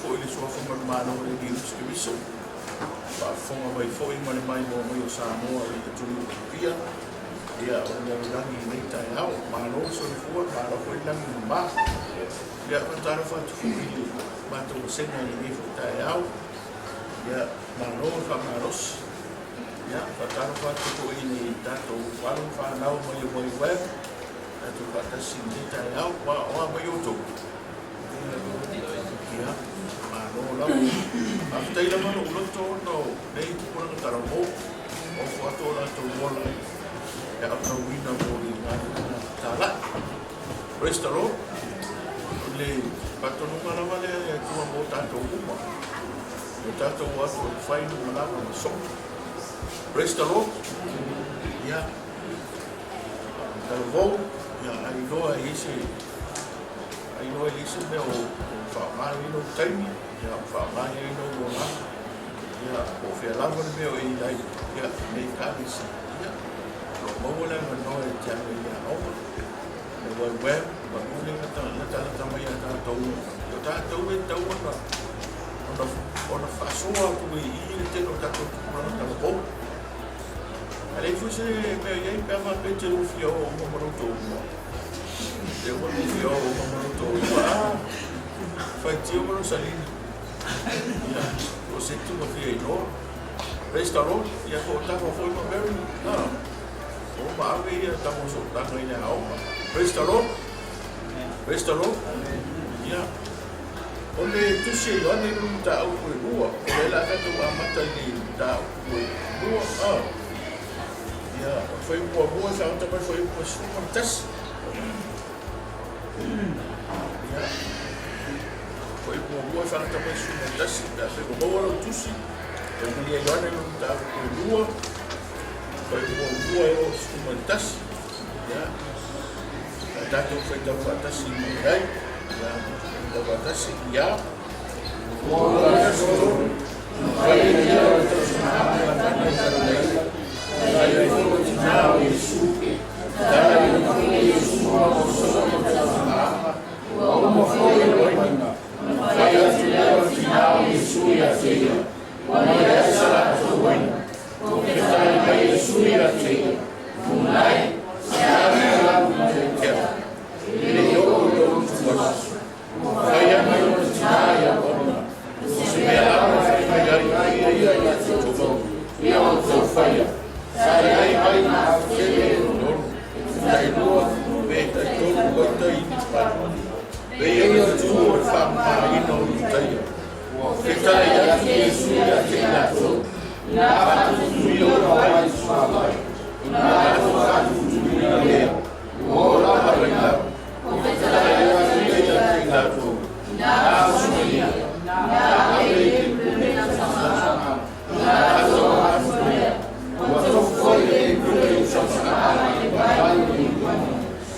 foi le suafa marumano le gius ke viso. Pa fonga mai foi male mai mo mo Samoa i te tulu pia. Ia o le rangi nei tai au, mano so le fua, mano foi langi ma. Ia pantara fa tu fili, mato senga i ni tai au. Ia mano fa maros. Ia pantara fa tu ko ini tato walu fa nau mai mai web. Tato fa tasi nei tai au, wa mai oto. Ia mano la. After ila mano uloto no, nei ko na taramo. O fa to la to wala. Ya apa wina boli ngana tala restaurant le patonu ngana wale ya kuma mota to uma tato was fine ngana no so restaurant ya talvo ya ai no ise me o fa mai no time ya fa mai no bona ya o fe la me o ai ya me ka Mawala nga no e tiang e ya o. E wai web, ma muli nga ta mai ta tau. Yo ta tau e tau na. Ona fasua ku i te no ta ko na ta ko. Ale fu se me ye pe ma pe te u fio o mo mo to. Te o mo fio o mo mo to. Fa ti o mo sali. Ya, o se tu mo fio no. Restaurant, ya ko ta ko foi mo very. No. O maave ia tamo so tanga ina au. Restaurant. Ia. Ole tusi yo ne ta au ko rua. Ole la ka tu amata ni ta ko rua. Ia, foi po rua sa ta foi po su fantas. Ia. Foi po rua sa ta su fantas. Ta se ko boa tusi. Ele ia yo ne ta ko rua. Foi o os comentas, ya. Ada tu foi da batas ini, ya. Da batas ya. Ora solo, vai dia terus nama saya itu tahu Yesus, tahu Yesus semua semua bersama. Mau foi mana? Saya sudah tahu Yesus ya saya. Mana salah tuan. Porque está aí subir aqui, mulai, sekarang dalam kerja, ini jodoh terus, saya mau percaya bahwa semua orang yang coba, dia untuk saya baik hasil, saya luar, beta jodoh ini pada, beta jodoh sama ini saya, kita yang sudah jelas. Na tujuh orang Islam, na tujuh orang orang mereka, kita yang tidak tahu, na sunia, na ini sama, na orang sunia, waktu kau ini sama, baik ini,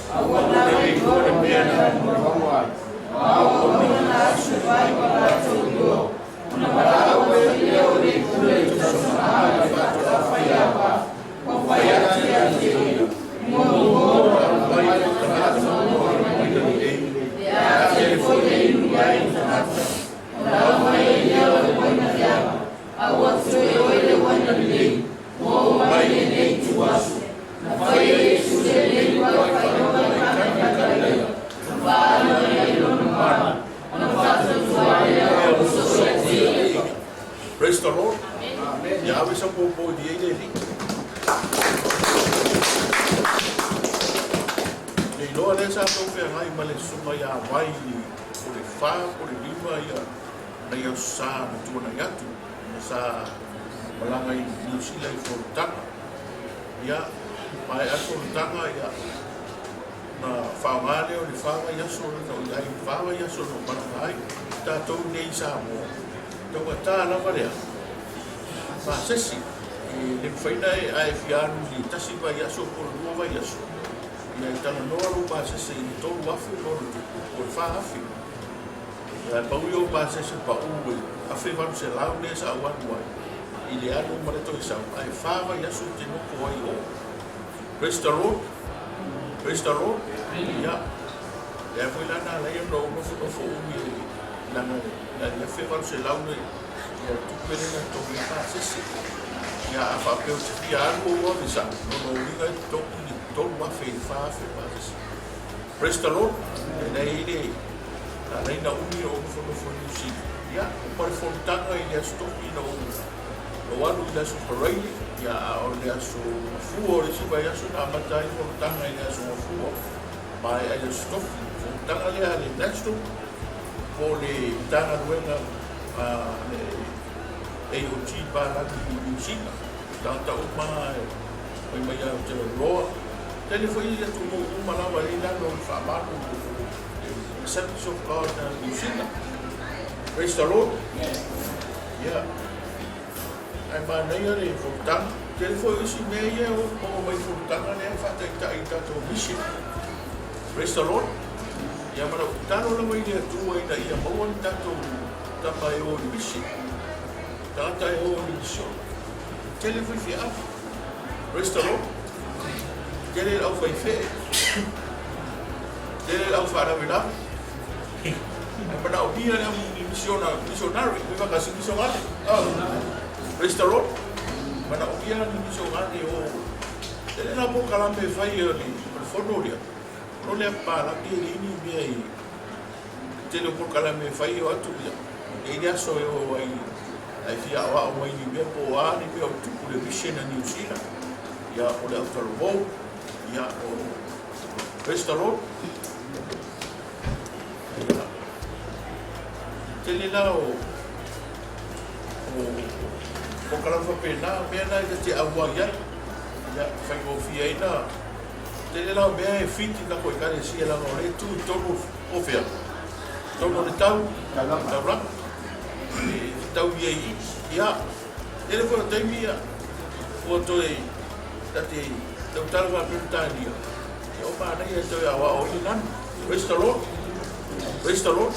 awak ini kau biar orang, awak ini supaya orang tahu. Menabrak beliau di kulit bersama pada fayaba, fayati yang tinggi, mengubur baik terhadap orang ini. Dia telefon ini yang terhadap, lama ini oleh wanita, awak sudah oleh wanita, mau main ini cuasu, fayai sudah dibuat fayaba kami kali, baru yang normal, nampak sesuai Praise the Lord. Ya bisa popo dia ini. Ni lo ada satu yang lain malah semua ya wai oleh fa oleh lima ya na ya sa tu na ya tu sa malangai New Zealand fortang ya pai aku tanga ya na fa male oleh fa ya so na ya fa ya so no malangai ta tu nei sa mo Então tá na varia. Mas assim, ele foi na AFR de Tassiba e a sua por nova e a sua. E aí tá no novo base assim, todo o afro por fafi. É para o base assim para o afro vamos ser lá nessa one one. Ele é no marato isso. Aí fava e a sua de no coi o. Restaurant. Ya. Ya foi lá na lei no foi la whewharu se laune ia tuperena toki tāsese. Ia a whapeo te pia aru o ni sa, no ringa i toki ni tolu wafe i whaafe māsese. Praise the Lord, e nei ere, a reina uni o ufono si. Ia, o pare fontanga i lea stoki na o anu i lea so paraili, ia o lea so fuo o le siwa i aso na amatai fontanga i lea so fuo. Mai ai le stoki, fontanga lea le natural, o le tanga ruenga e o ti paraki i Sina. Tanta o maa e mai au te roa. Tele foi ia tu mo malawa i lano i whaamaru o Service of God in Sina. Praise the Lord. Yeah. Ai maa nei are i fontanga. Tele foi isi mea ia o mai fontanga lea whata i tato mission. Praise the Lord. Ia mana tano la mai lea tua ina ia maua ni tato tapa e o ni mission. Tata e o ni mission. Tele foi fi afu. Praise the Lord. Tele au fai fe. Tele au whara wina. Ai mana o bia lea ni missionary. Miwa kasi missionary. Praise the Lord. Mana o bia ni missionary o. Tele na po kalame fai o ni fono lia. No le para que ni mea i tele por kala me fai o atu ia e ia so o ai fia wa o mai ni mea po ani me o tupu le mission na New Zealand ia o le Aotearoa ia o Praise the Lord tele la o kala fa pena mea na te awa ia fai o fia ina tele la mea e fiti ka koe kare si e la ngore tu tonu o fea. Tonu le tau, taura, e tau ia i, ia. Ele fora taimi ia, o toi, tate, tau tarwa perutani ia. E o mana ia toi awa o i nanu. Praise the Lord. Praise the Lord.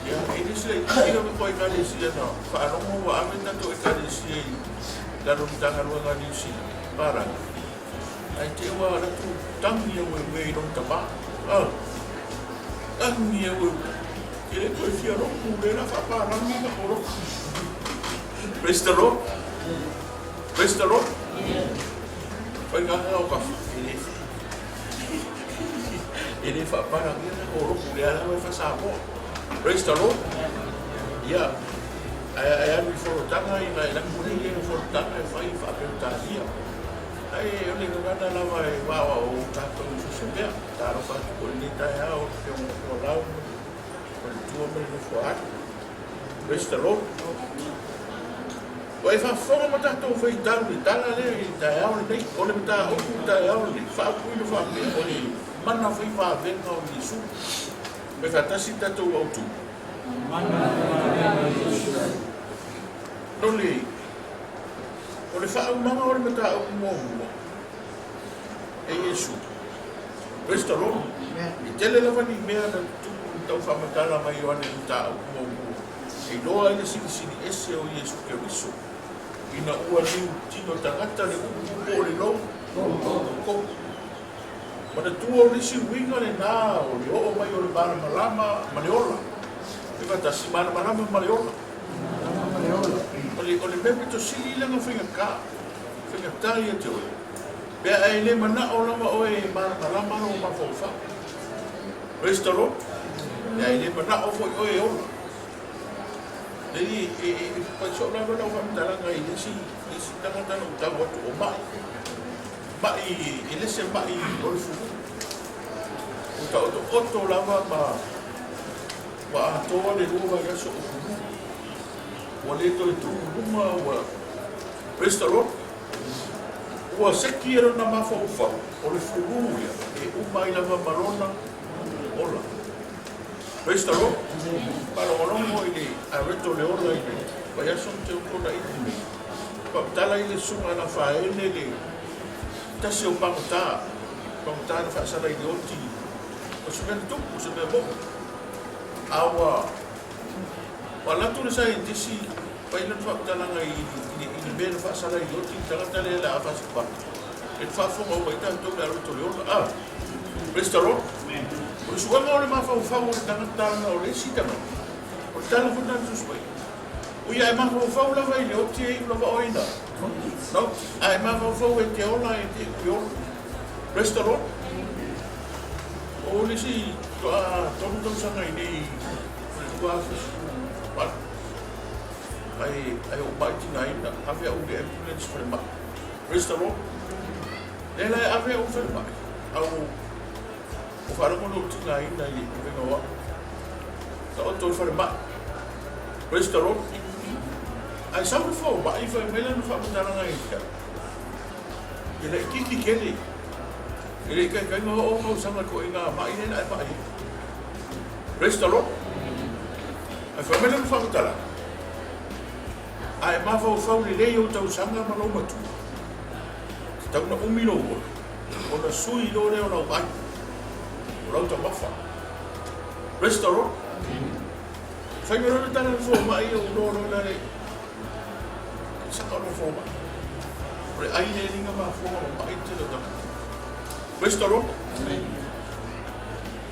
Ia, e nisi le tira me koe kare si e na, whaanomo wa ame tato e kare si e laro mitanga ruanga ni si, paranga. Ai te ua ratu tangi au e mei rong tapa. Tangi au e kere koe fia roku rera whaparangi na koro. Praise the Lord. Praise the Lord. Whai nganga o kafu. Ere whaparangi na koro rera wai whasamo. Praise the Lord. Ia. Ai anu i whorotanga i ngai lakuri e whorotanga e whai whapeutālia. Ai o le ngana lava e wawa o tato susebea taro fatu ko ni tai ao te o lau o le tua me no fuat. Praise the Lord. O e fa fonga ma tato fai tau ni tala le i tai ao nei o le mta o tai ao ni fa ku no fa me o le mana fai fa venga o ni su me fa tasi tato o tu mana no le o le wha umanga o le mata o mua. E Yesu. Praise the Lord. I tele lava ni mea na tuku tau whamatala mai o ane mata o mua. E loa ina sini ese o Yesu ke riso. Ina ua niu tino tangata le upu o le lau. Mana tua o risi winga le nā o le o mai o le mana malama maleola. E wata si mana malama maleola. O le mepe to sili langa whinga ka, whinga tai a te oe. Pea ai le mana o lama o e malama o mawhauwha. Praise the Lord. Pea ai le mana o fo o e ola. Nei pai so lama na o whamitaranga i lesi tangatana o tau atu o mai. Mai, i lese mai o le fuku. O tau to oto lama ma atoa le rua i aso o fuku. Ua leto e tu uma ua Praise the Lord. Ua seki era na mawhauwhau o le furu ia e uma i lava marona ola. Praise the Lord. Para olongo i le a reto le ola i le vai aso te ukona i me. Pamtala i le sunga na whaene le tasi o pangata. Pangata na whaasara i le oti. O se mea tupu, o se mea moku. Awa Walatu le sai disi pai na whakatalanga i mea na whaasara i oti tangata le la awhasi paka. E whafonga o mai tanto le aroto le ola. Praise the Lord. O suanga o le mafau o le tangata o le sitanga. O le tala funa suspai. O ia e mafau lava i le o te e lava oina. No, ai mafau e te ola e te kuiolo. Restaurant. O le si tonu sanga i nei kuafis. Ai o mai tina ina, ave au le ambulance for ma. Restaurant. Nela e ave au for ma. Au o fara mono tina ina i venga wa. Ta o to for ma. Restaurant. Ai sabe fo, ba i fa mela no fa mutana ngai ka. Ele kiki kele. Ele kai no o sanga ko inga mai nei ai mai. Restaurant. Ai fa mela no fa mutana. Ai mafau le lei o tau sanga ma lo matu. Tau na umilo o. O na sui lo le o na mai. O la tau mafa. Restaurant. Fai me rona tana fo mai o lo na le. Saka lo fo mai. O le ai le linga ma fo mai te lo tau. Restaurant.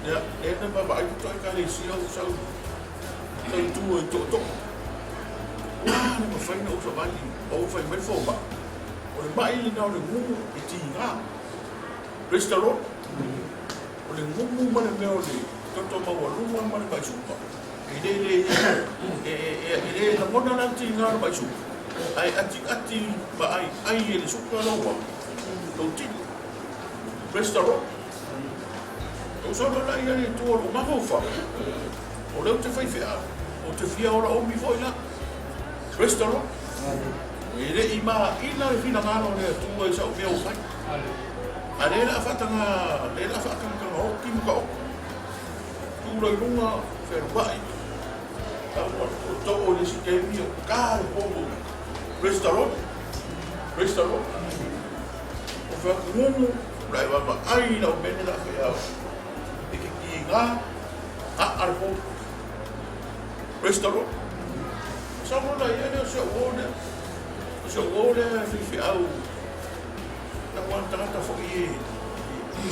Ya, e na ba ai to ka le si o sau. Tau tu e to. Ma fai na usa vali, o fai mai fōma. O le mai li nao le ngumu e ti ngā. Restaurant. O le ngumu ma le mea o le toto maua lunga ma le paisupa. E le la mona na ti ngā le paisupa. Ai ati ma ai e le suka laua. Tau tini. Restaurant. O sona la ia le tua o mahofa. O leo te fai fea. O te fia ora o mi foi la. Restaurant. Ele ima ina le fina ngalo le tu e sa o meu fai. Ale la fatanga, le la fatanga o kim ko. Tu lo lunga fer bai. O to o le si ke mi o ka o restaurant. Restaurant. O fa kumu la va ba ai la o mene la fea. E ke ki nga arpo. Restaurant. Sama la ia le se ora fi au na wanta ta fo i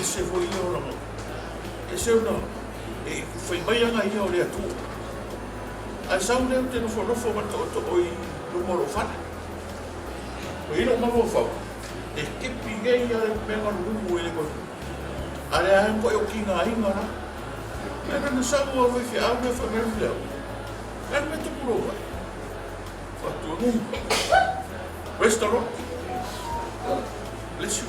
se fo i ora e se no e foi mai anga ia o le atu a sau le te no fo ma to oi no moro fa o i no mo fa e ke pinge ia le me no rumu e ko ale a ko o kinga inga na na sa o fi au me fa me le kan me to prova Restaurant. Bless you.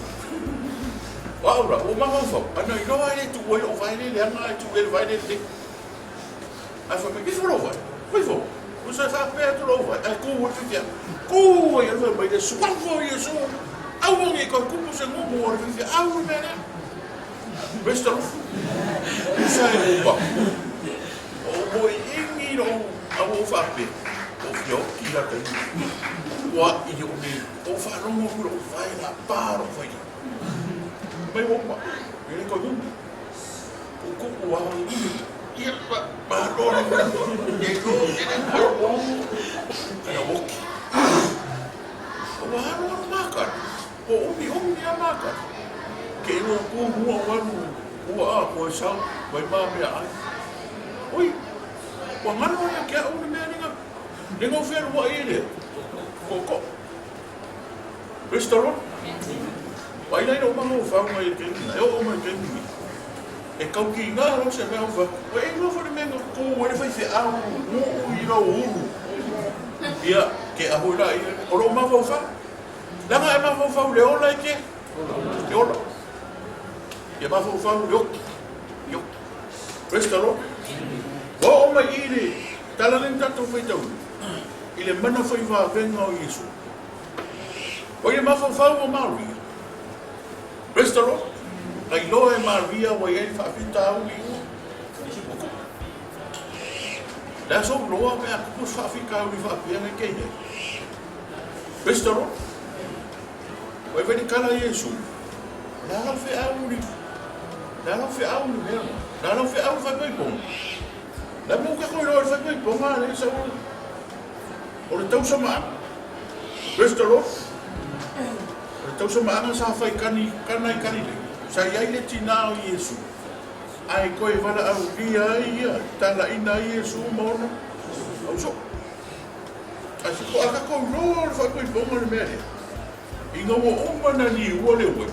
Wow, o mangofo. Ano ino ai tu o vai le anga tu el vai le. Ai fa me que fo vai. Foi fo. O sa fa perto lo vai. Ai ku o fia. Ku e vai vai de su. Qual foi isso? Au mo e ko ku se mo mo o fia. Au me na. Restaurant. Sa e o. O mo ingi no au fa pe. Yo kira ka wa i o me o fa no mo o vai la paro vai mai o ma ele ko dum o ko wa i pa lo e ko era o wa no maka o mi maka ke no ko mo wa no wa ko sa vai ma me ai oi wa ngano ya ke o me ni le no fer wa ile koko restaurant vai lai no mo fa mai ke o mai ke e kau ki nga lo se me fa o e no for me no ko o le fa se a o i lo u ia ke a hola o lo ma fa la ma fa le ola ke le ola e ma fa yo restaurant o mai ile tala lenta to fa tau ile mana foi va venga o Yesu. Oye ma fa o Maria. Restaurant. Ai lo e Maria o e fa fita o i. La so lo a ku fa fika o fa bien ke ye. Restaurant. O veni kala Yesu. La no fe a o ni. La no fe a o ni. La no fe a o fa pe pon. La mo ka ko lo fa pe pon ma le sa o le tau sama restaurant o le tau sama sa fai kana i kani le sa iai le tina o Yesu ai koe wala au kia ia, tala ina Iesu maona, au so. Ai se ko aka kou roa le whakoi ponga le mea rea. I ngā mo umana ni ua le ue.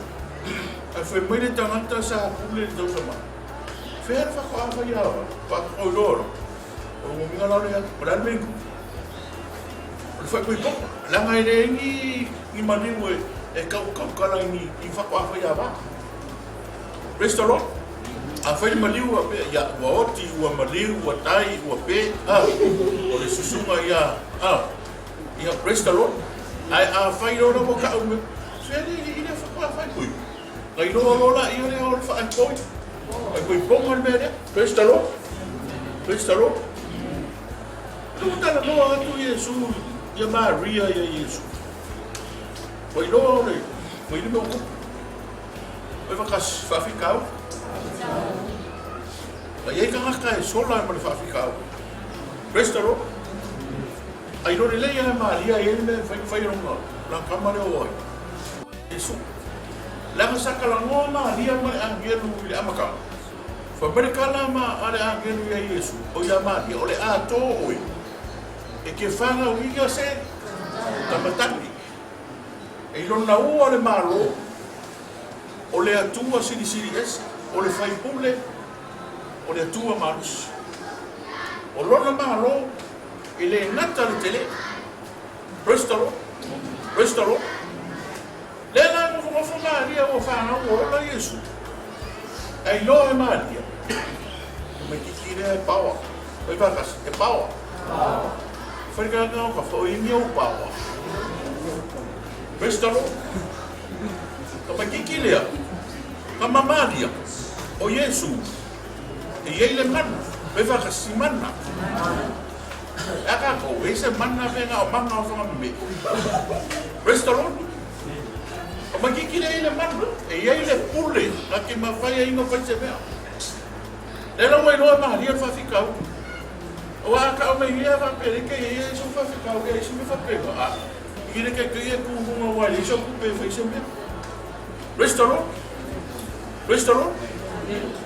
Ai whai mai le tangata sa pule le tau sama. Whea le whako awha ia awa, whakoi roa. O mo minga lau le atu, pa lal mengu. O le whakoi ponga. Langa i reingi i maniu e kau kala i whako awha ia awa. Restaurant. A whai maliu a pe, ia ua oti, ua maliu, ua tai, ua pe, o le susunga ia restaurant. Ai a whai rora mo ka ume, whiari i rea whakua whai pui. Ngai roa rola i rea o le whai poi. Ai pui ponga le mea rea, restaurant. Tuku tala noa atu Iesu, ia Maria ia Iesu. Wai roa o le, wai lime o kupu. Wai wakas whawhikau. Ai ei ka ngaka e sola e ma le whawhikau. Restaurant. Ai rore leia e Maria e ele whaironga, la kamare o ai. Iesu. Langa saka la ngoa Maria ma le angelu i le amakau. Whamerikala ma a le angelu i a Iesu, o ia Maria, o le a tō oi. E ke whanga uiga se, tamatani. E lona ua le malo, o le atua siri esi, o le whaipule, o le atua marus. O lona malo, e le ngata le tele, restaurant. Le la ngofo Maria o whanga o rola Iesu. Ai lo e Maria. Me kikire e pawa. Oi vakas, e pawa. Whaika ngau ka whao i miau pawa. Restaurant. Ka me kikire a. Ka Maria. O Iesu. E iei le mana. Oi vakas si mana. Aka ko, e se mana venga o manga o whanga me. Restaurant. O makikire i le mana, e iei le pule, a ki mawhai a inga whai se mea. E la wai loa Maria whawhikau. O a ka o mei ia whapere, ke e iso whawhikau, ke iso me whapega. I kire ke e kuhunga wai, iso kupe whai se mea. Restaurant.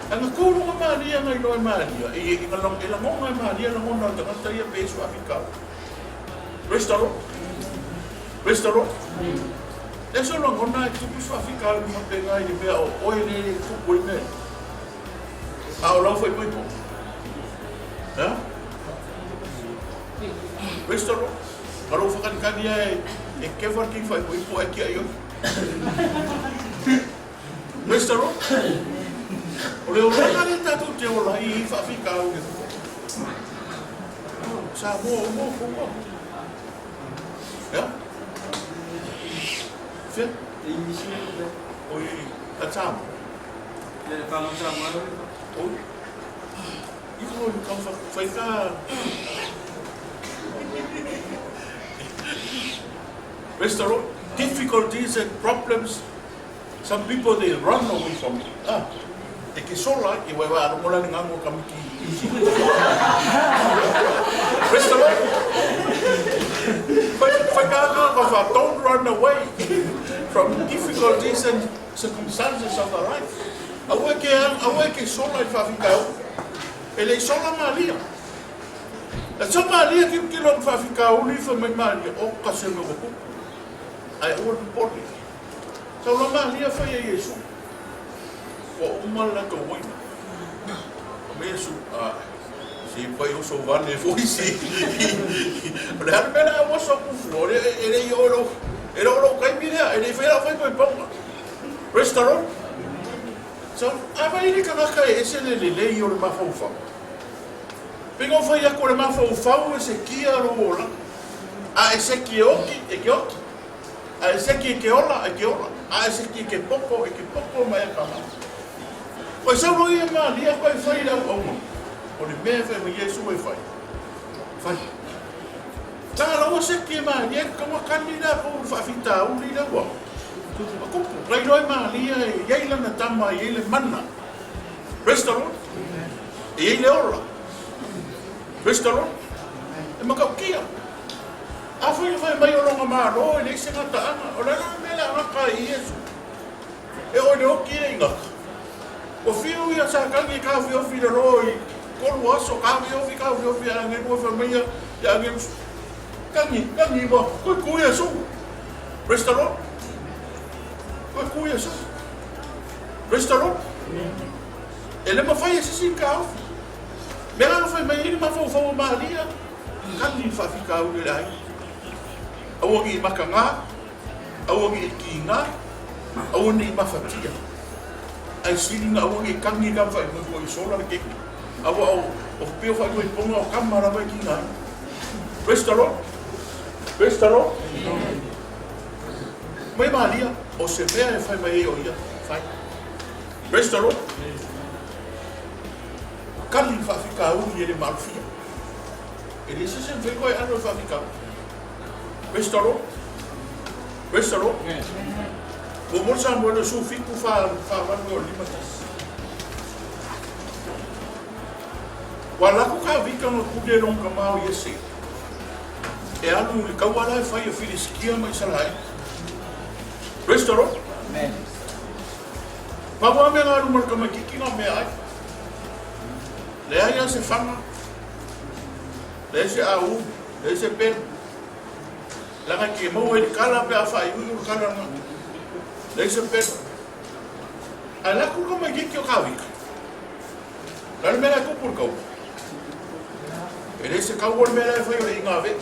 Anga kūrunga Maria ngai loa Maria, e la ngonga Maria la ngona o tangata ia pe iso whawhikau. Restaurant. E so lo ngona e tupu whawhikau ni mapenga i mea o oe ne tupu i mea. A o lau whai poipo. Restaurant. Karo whakanikani e kewar ki whai poipo e kia i oi. Restaurant. O leo rangare tatu te ola i whawhikau e tupu. Sa mo. Fia? Oi, a tamo. Le falo tamo. Oi. Iko kau whaika. Restaurant, difficulties and problems. Some people they run away from it. E ke sola, i wai wā rongola ni ngango kamiki. Restaurant. Don't run away from difficulties and circumstances of our life. Awe ke sola i whawhikau. E le sola Maria. E so Maria ki lo whawhikau ni whamai Maria. O kase me wapu. Ai ua pupori. So la Maria whai a Iesu. Wa umala ka waina. Me Iesu, si pai o so vane foi si. Le har mena o so kufu, ele i oro. Ele oro kai mira, ele fera foi pai ponga. Restaurant. So, ava ile ka ka ese le i oro mafaufa. Pingo foi a kore mafaufa ese kia ro ola. A ese ki oki, e ki oki. A ese ki ke ola, e ke ola. A ese ki ke popo, e ke popo mai ka ma. Pois eu não ia mal, ia para fora da alma. O de bem foi me Iesu e fai. Tá lá você que mal, ia como candidato para fita, o líder bom. Como vai lá mal, ia lá na tama, ia lá manna. Restaurant. Ia lá ora. Restaurant. E macaquia. A foi mai o longa malo, ele se ngata ana, o lá não me lá ngaka Iesu. E o de o que inga. O fio ia sa kangi ka fio fio roi. Kolu aso ka fio fio ange no famia ya ange kangi ba ko kuya so. Restaurant. Ko kuya so. Restaurant. Ele ma fai esse sinka. Mera no foi mai ni ma fo Maria. Kangi fa fika u le ai. Awangi makanga. Awangi kinga. Awangi mafatia. Ai sili na awangi kangi ka fa ko sola ke. Awa o pio fa ko ponga o kamera ba kinga. Restaurant. Mai Maria o se vea e fai mai o ia. Fai. Restaurant. Kangi fa fika u ni le malfia. Ele se vê qual é a nova ficar. Restaurou? O moço amor eu fico falando o limatas. Wala ko ka vika no kude long kamau yesi. E anu ka wala fai filiskia mai salai. Restaurou? Amen. Papa me ngaru mar kama kikina me ai. Le ai se fama. Lese au, lese pen. Langa ke mo e kala pe afa i u kala na. Lese pen. Ala ku ko magi ki o kawik. Dal mela ko por ko. Lese ka wor mela foi o ingave.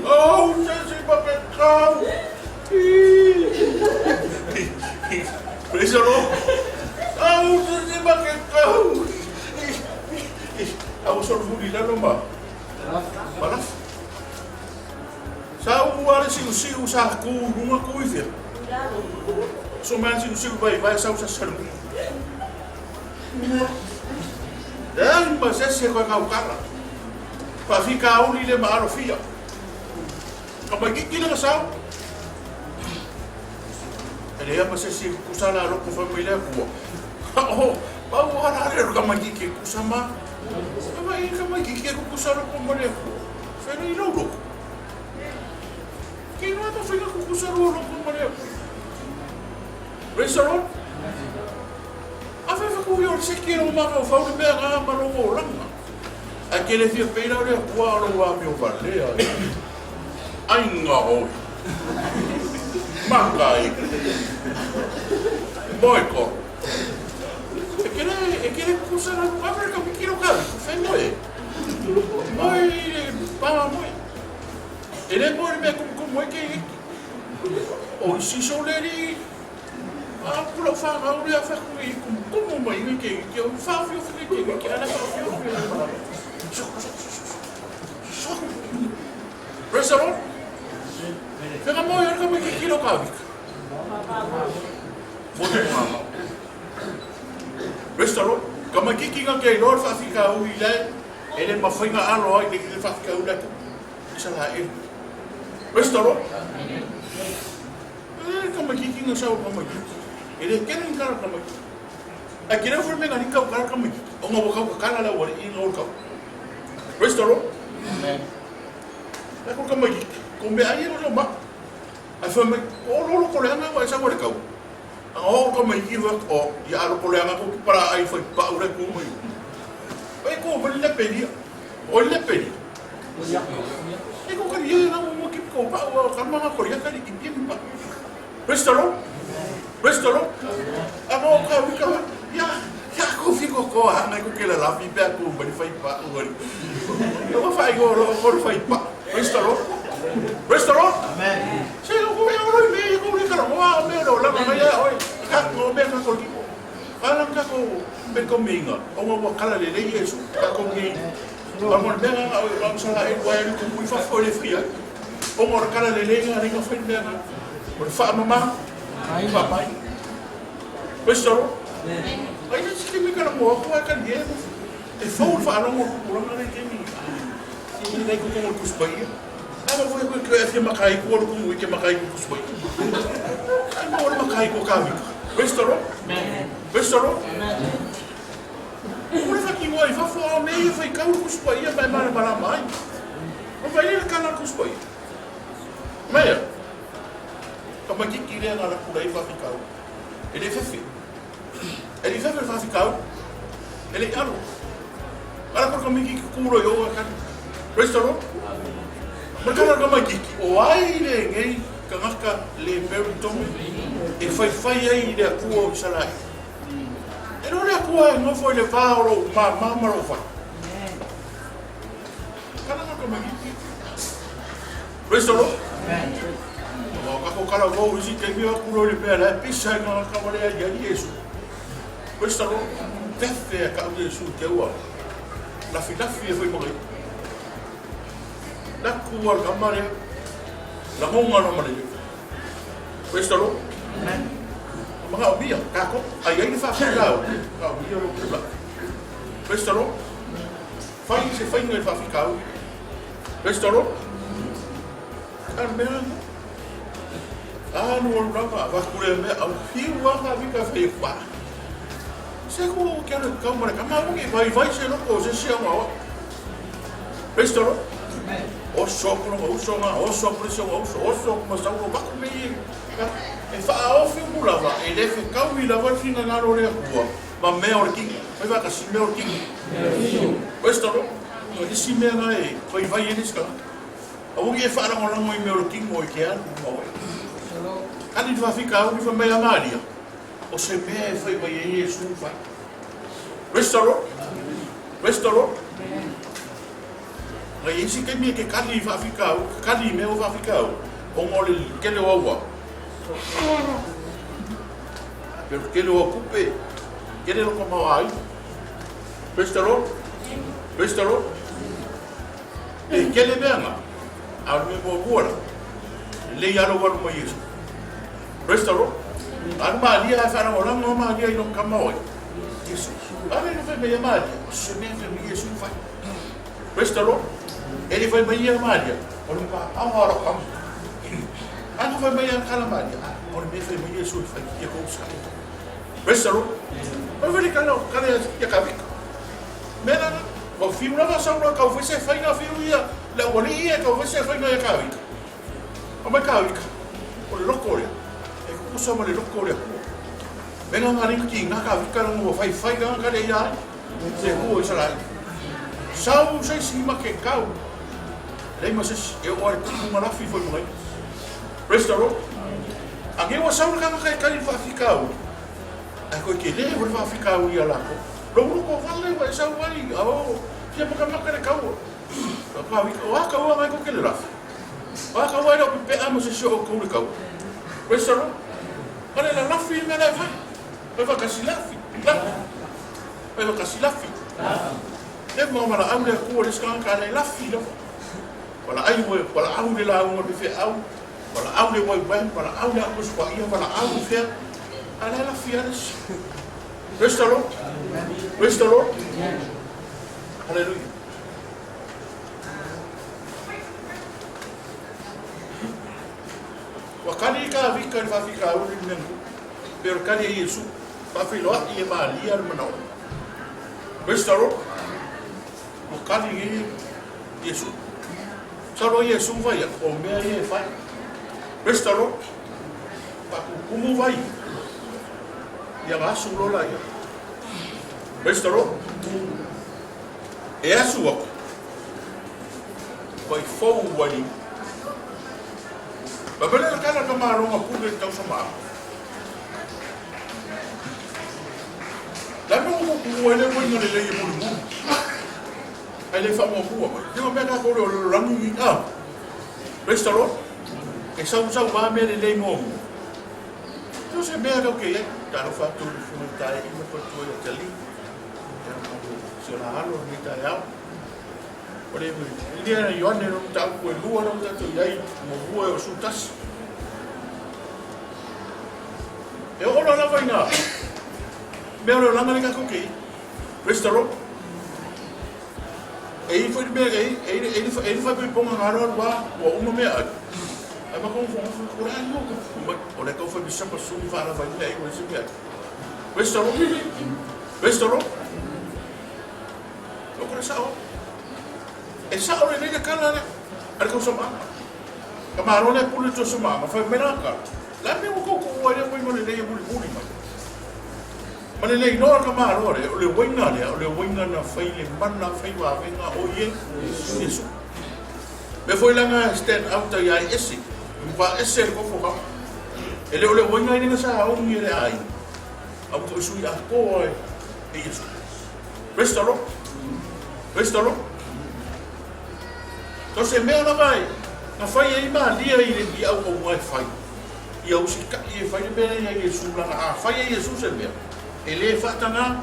Oh, lese pa pe kau. Lese lo. Oh, lese pa pe kau. Aku suruh budi lalu mbak, malas. Saya ada siu saku rumahku itu. Semua siu baik saya usah seru. Dan masa saya kau kalah, pasti kau ni le marufia. Kau bagi kita kesal. Ada masa saya kusala aku família aku. Oh, bawa ada orang magi kita kusama. Kama kikero kusara ko mare ko. Fena ilo lo. Kino ata fena ko kusara lo ko mare ko. Restaurant. Afa fa ko yo se kero ma ko fa be ga ma lo mo lang. Aquele dia pena le ko lo wa mi o vale. Ai nga o. Mangai. Boiko. Aquele kusara ko abra ko kiro ka. Foi moi para moi ele pode ver como é que o se soleri a pula fa a uri a fa como mai que eu fa fio que ela fa fio restaurant pega moi como que kilo cabe restaurant como que kinga que lor fa fica o ile ele ma foi nga alo ai que fa fica o la isa la e restaurant como que kinga sa como que ele quer encarar como que aqui não foi mega rica o cara como que o mo boca cara la wala in lor ka restaurant é como que como aí no ma a foi me o lo ko le nga wa sa wala ka oh como que o ya lo ko le nga ko para aí foi pa o re ko mo Oi, como ele pedia, olha pedia. E com que ele não mo que compra o calma na coreia que ele pimpa. Restaurant. Amo ka wika ya ko fico ko na ko que la pipa ko bari fai pa o bari. Eu fai go fai pa. Restaurant. Amen. Se eu vou eu me ko ni cara mo me lo la ma ya oi. Ka no me ka ko tipo. Alam ka ko be kominga o mo kala le yesu ka ko ngi amo be nga am sala e wa ko mu fa fo le fria o mo kala le nga ni ka fa be nga o fa mama ai papai questo ai ni si mi kala mo ko ka die e fo fa no mo ko nga ni mi si ni ko ko kuspai amo foi ko que makai ko ko mu ke makai ko kuspai ai mo makai ko ka restaurant. Ora fa ki moi fa fo me fa ka ku spai ba ma ba mai. O vai ele kana ku spai. Meia. Kama ki kire na la kula fa ka. Ele fefe. Ele fefe fa ficau. Ele alo. Ala por kami ki kuro yo kan. Restaurant. Mereka nak maki. O ai le ngai kangaka le peru tomi. E fai ai le kuo salai. E non le kuo no foi le pauro mama ro fa. Kana nak maki. Restaurant. Ako kala go usi ke mi kuro le pera pisa na kamare ya Yesu. Restaurant. Tefe ka Yesu ke wa. La filafi foi morrer. La kuar kamare la monga no mare questo lo ma via kako ai fa ficao ka via lo bla questo lo fai se fai nel fa ficao questo lo almeno no rapa va pure me au fiwa fa fica fei fa se ko che no kamare kamare che vai se no cose siamo questo lo oso kono oso ma oso preso oso ma sta uno baku me e fa ofi mulava e le fe kawi la va fina na rore ku ma me orki vai va kasi me orki questo no di si me na e vai e ska o che fa la mo me orki mo che al mo ali va fica o fa me la maria o se me fai vai e su fa questo lo Ai isi ke mi ke kali fa ficau, kali me o fa ficau. O mole ke le owa. Pero ke le ocupe, ke le lo como ai. Pestaro? E ke le benga. Al me mo bora. Le ya lo war mo yesu. Pestaro? Al ma dia fa na ora no ma dia no kama oi. Yesu. Ale no fe me ya se me fe me yesu fa. Pestaro? Ele vai banhar a Maria. Olha para a hora como. Não vai banhar a Maria. Olha bem vai banhar sua filha que com os caras. Pessoal, vai ver que não, cara ya cabe. Mena, o filho não vai só no carro, você faz na filho ia, lá o ali ia que você faz na cabe. O mais cabe. Olha loucura. É como só uma loucura. Mena marinho que na cabe cara não vai na cara ia. Se coa isso lá. Sau sei cima que cau. Lei mas eu olho como uma lafi foi morrer. Restaurou. Alguém o sau que vai cair vai ficar. A coisa que ele vai ficar o ia lá. Logo com vale vai sau vai. Oh, que é porque não cau. O acau vai com aquele lafi. O acau vai no pe amo se show com o cau. Restaurou. Olha lá lafi me leva. Vai kasi lafi. Vai kasi lafi. E mo mara au le ko le skan ka le lafi lo. Wala ai mo wala au le la mo fe au. Wala au le mo ban wala au le ko swa ia wala au fe. Ala lafi ares. Restaurant. Hallelujah. Wa kali ka vika fa fika au le mengu. Pero kali Yesu fa filo ia ma lia mano. Restaurant. O kali Yesu. Saro Yesu vai o me ia fai. Restaurant. Pa como vai? Ia va su lo la ia. Restaurant. E a sua. Vai fou wali. Ba bele ka na maro ma pu de tau sama. La no mo ku ele mo ni le mo mo. Ele fa mo ku ma. Yo me ka ko lo rangi ah. Restaurant. E sa va me le mo. Yo se me do que caro fatto il fumettai come fatto io da lì. Se la hanno mi tagliamo. Volevo dire io non sta quel luogo non sta lei mo vuoi su tas. E ora la vai na. Me ora la manica con che. Restaurant. E il fuori bene e fa per ponga ngaro wa uma me a. Ma come fu coraggio che ora che fa bisogno per su fare vai lei questo che. Restaurant. Lo conosciamo? E sa ora ne kala ne. Ar ko sama. Kamaro ne pulu to sama, ma fa menaka. La me ko le ko mo le buli mai ma le no ka ma ro le winga na fai le mana fai wa venga o ye Yesu me foi langa stand out ya esi va ese ko fo ka ele le winga ni sa o mi le ai a ko su ya ko e Yesu restauro entonces me na vai na fai e ma dia i au o mai fai i au si ka i fai be na Yesu la a fai Yesu se me ele fa tanga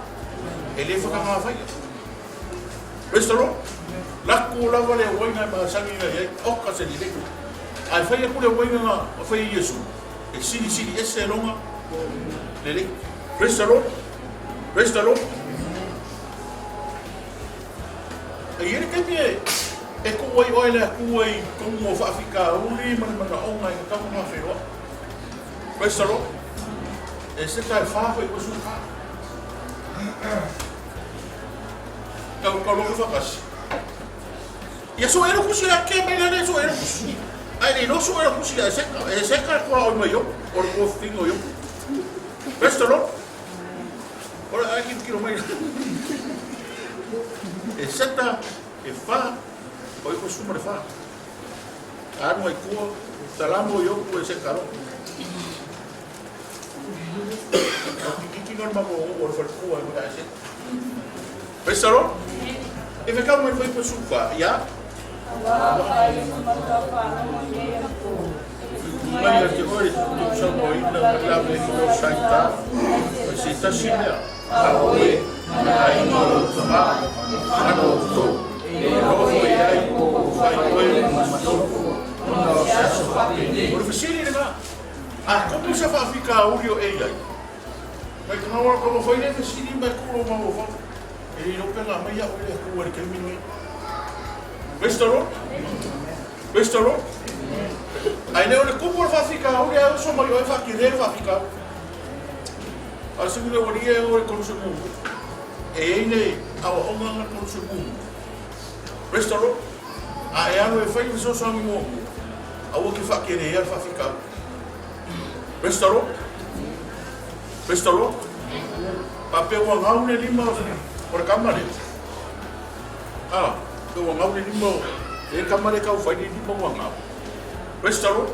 ele fa ka fai restauro la ku la vale winga ba sangi na ye o ka se di ai fai ku le winga na fai Yesu e sili esse longa le restauro e ele que me e ko oi le ku ai ko mo fa fika uli man o mai ka mo fa ro restauro e se ta fa foi ko su fa ka lo fa kas e so era ku si a ke me le so era ku si ai no so era ku si se ka ko o mai yo o ko fingo yo restauro ora aqui que não mais e seta e fa oi ko sumare fa anu ai ko salamo yo ko se caro que não vamos o for ko ai ga se restauro e me calma foi ko sufa ya Mas eu hoje tu chamo ainda para ver o saita se está simia aoi ai no toma ano to e no foi ai ko vai oi no se fa por facile na como se fa ficar audio ai mas não como foi nem facile mas como vamos fazer ele não pega mais a olha com o que me restaurou ai ne ole kupu fa ficar ole eu sou mai fa que dele fa ficar a segunda oria o consumo e ne ao onga consumo restaurou a é no fai so so mo ao que fa que dele fa ficar restaurou papel o ngau ne lima por cámara o ngau ne lima e cámara ka fa ni lima o ngau restaurou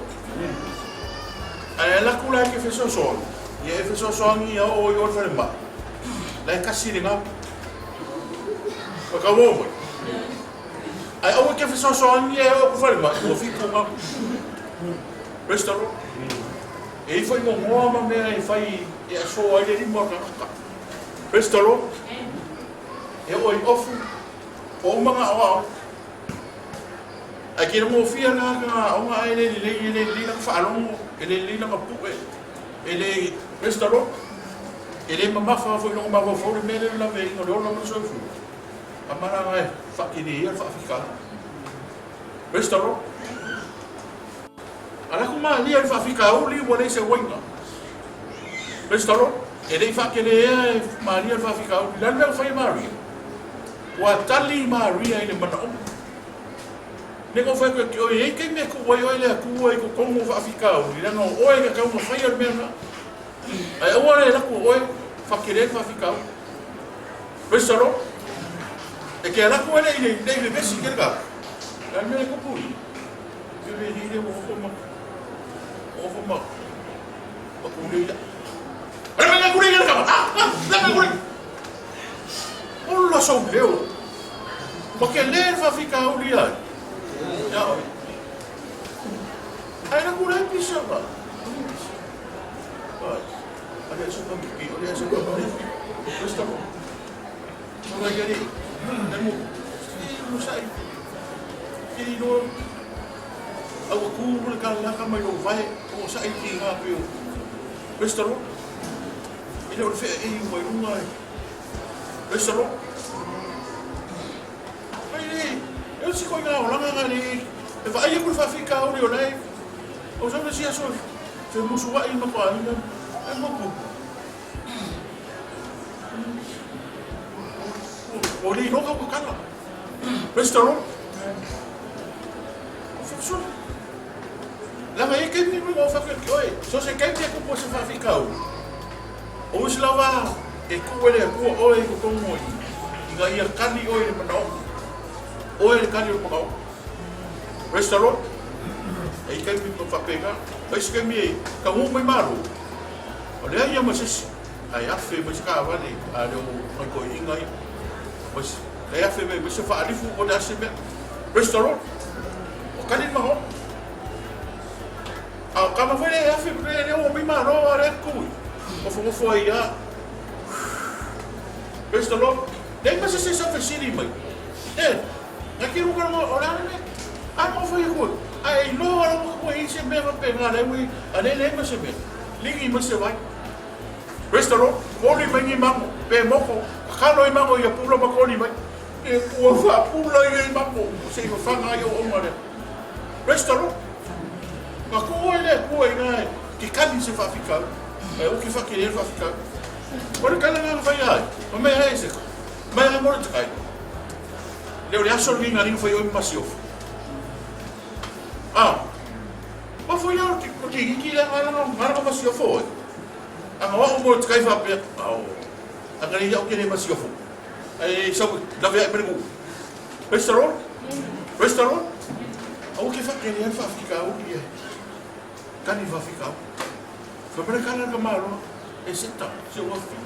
a la kula que fez so e fez so ni o yo fa ma la kasi ni ngau ka mo ai o que fez so ni o fa ma o fico ngau restaurou e foi mo ma me e fai e so ai ni mo ka restaurou e o ofu o mga o aqui não ofia na uma ele não falou ele não apuque ele restaurou ele mamafa foi não mamafa foi ele lá vem não sou fu amara vai fakiria ficar restaurou ala kuma ali ele vai ficar o livro ele se wenga restaurou ele fakiria Maria vai ficar lá não foi Maria o atali Maria ele mana ne ko foi que o e que me ko o ele ku e ko como va ficar o ele não o ele que o foi o mesmo aí o ele lá ko o fa querer va ficar restaurou e que lá ko ele deve ver se que lá me ko pu ele o forma o ko ele olha na curinha lá na curinha olha só o leu porque ele vai ficar o dia ya ai na kula pisa ba ada suka gigi ada suka balik terus kamu mulai jadi kamu musai jadi dua aku berkala kamu yang vai oh saya tinggal aku restaurant ini udah ini mau rumah restaurant eu se coi ngau langa ngani e fa ai ku fa fica o rio nei o so me sia so se musu wa ina pa ina e mo ku o li no ka ku kana restaurant funciona lava e ke ni mo fa ke oi so se ke ko po se fa fica o se lava e ku ele ku oi ko mo i ga ia kani oi le mano oi le kani o mano restaurant e ke mi ko fa pega e se ke mi ka mo mai maro o le ia mo se ai afe mo se ka vale a le o ko inga mas le afe me se fa alifu o da se me restaurant o kani mo a kama foi le afe le o mi maro are ku o fo ia restaurant dei mas se sa fa siri mai aqui o cara olha né a mo foi ku ai no ora ko i se me va pegar le wi a le mas se me ligi mas se vai restaurant oli mai mango pe moko kalo i mango ia pulo makoni mai e ua fa pulo i mango se fa fanga yo o mare restaurant ma ko ele ko ai ki kani se fa ficar o que fa querer fa ficar ora kala nga fa ai o me ai se ma é morto ai le olha só ninguém ali foi o impassio ma foi lá que lá não marca passio foi ang awak mo kay fa pe ang kani ya okay mas yofo ay so la via per restaurant o que fa que ele fa ficar o que cani va ficar foi para cá na malo esse tá se o fi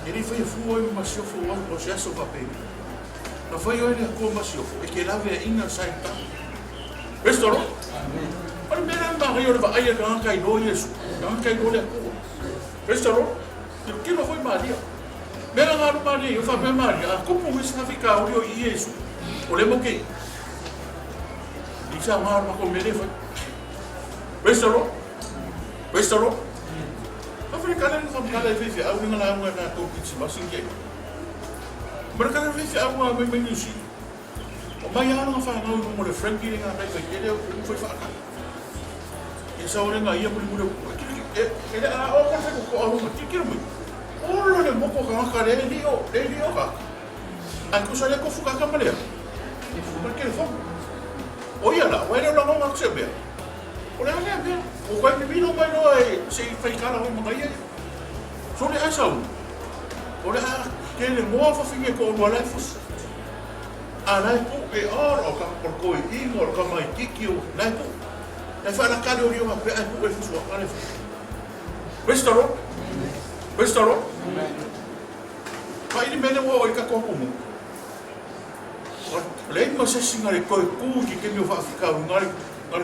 ele foi foi mas yofo o já so papel não foi ele com mas yofo é que lá via ina saita restaurant para mera ba yo va ai ka kai do yesu ka kai do le restaurant que não foi Maria mera ngaro Maria eu fa Maria como isso vai ficar o yesu o lemo que isso é uma com ele foi restaurant africano não faz nada vive a unha lá unha na to pizza mas sim que mereka não vive a unha bem bem isso o mai ana fa não no mo frankie na vai que ele foi fa essa hora nga ia muri muri ele a o ka ko o mo tikiro mo o lo le mo ko ka le dio ka a ko sa le ko fuka ka male porque ele foi oia lá o ele não não se vê o le ale bem o ko me vino mai no se fai cara o mo ia so le asa o le que le mo fa finge ko no la fus a la ko e o ka por ko i mo ka mai kikio la ko e fa la cara o rio ma pe ai ko e fu so ale restaurant pai ni mene wo ka ko mo le ma se singa le ko ku ki me fa ficar ngai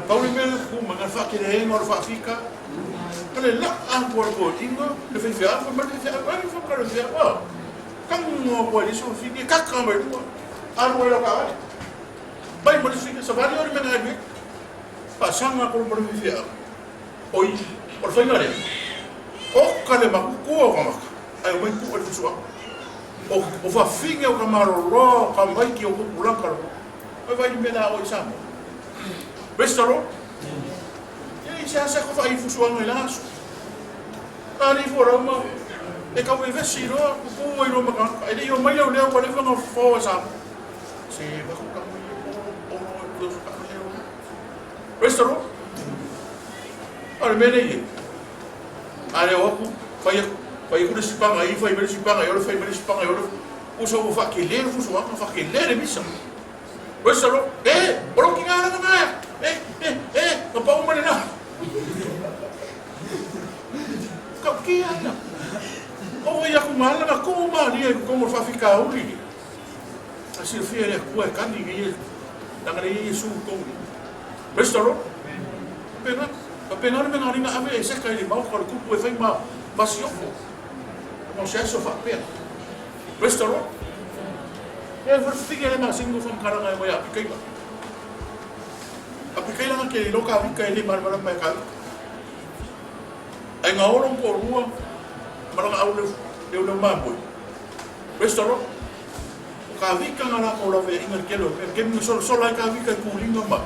pau ni mene ku ma fa que le no fa ficar ale la an por ko ingo le fe fa ma le fa ba ni fa ka le fa kan mo ko le so fi ka ka ma ni an wo la ka bai mo fi que sa va ni mene ai pasanga ko mo fi oi por fa ngare o kale maku o kamaka ai mai ku o tsua o fa finge o kamaro ro ka mai ki o pula ka ro ai vai me la o samo restaurant e se asa ko fa i fusua ngai la su ari fora ma e ka we vesi ro ku o ro ma ka ai yo mai o le o le fa no fo sa se va ku ka o restaurant ari me nei ale oku fai ku sipanga I fai sipanga yo fai sipanga yo uso mo fa que ler fuso wa fa que ler misa restaurant oro ki ngara na ka pa mo na ka ki ana o ia ku mala na ko ma ni ko mo fa ficar o li assim fiere ku e kan ni ye na ngari su ko restaurant pena me ngari na ave ese ka ni mau ko ku fai ma vazio não se acha fa pena restaurant ver fica ele mais singo from karanga mo ya apikai lang ke lo ka ka ele mar mai ka ai nga olong ko rua marang aulo eu mambo restaurant ka vika ngala ko la ve ingal kelo ke me solo ai ka vika ku linga ma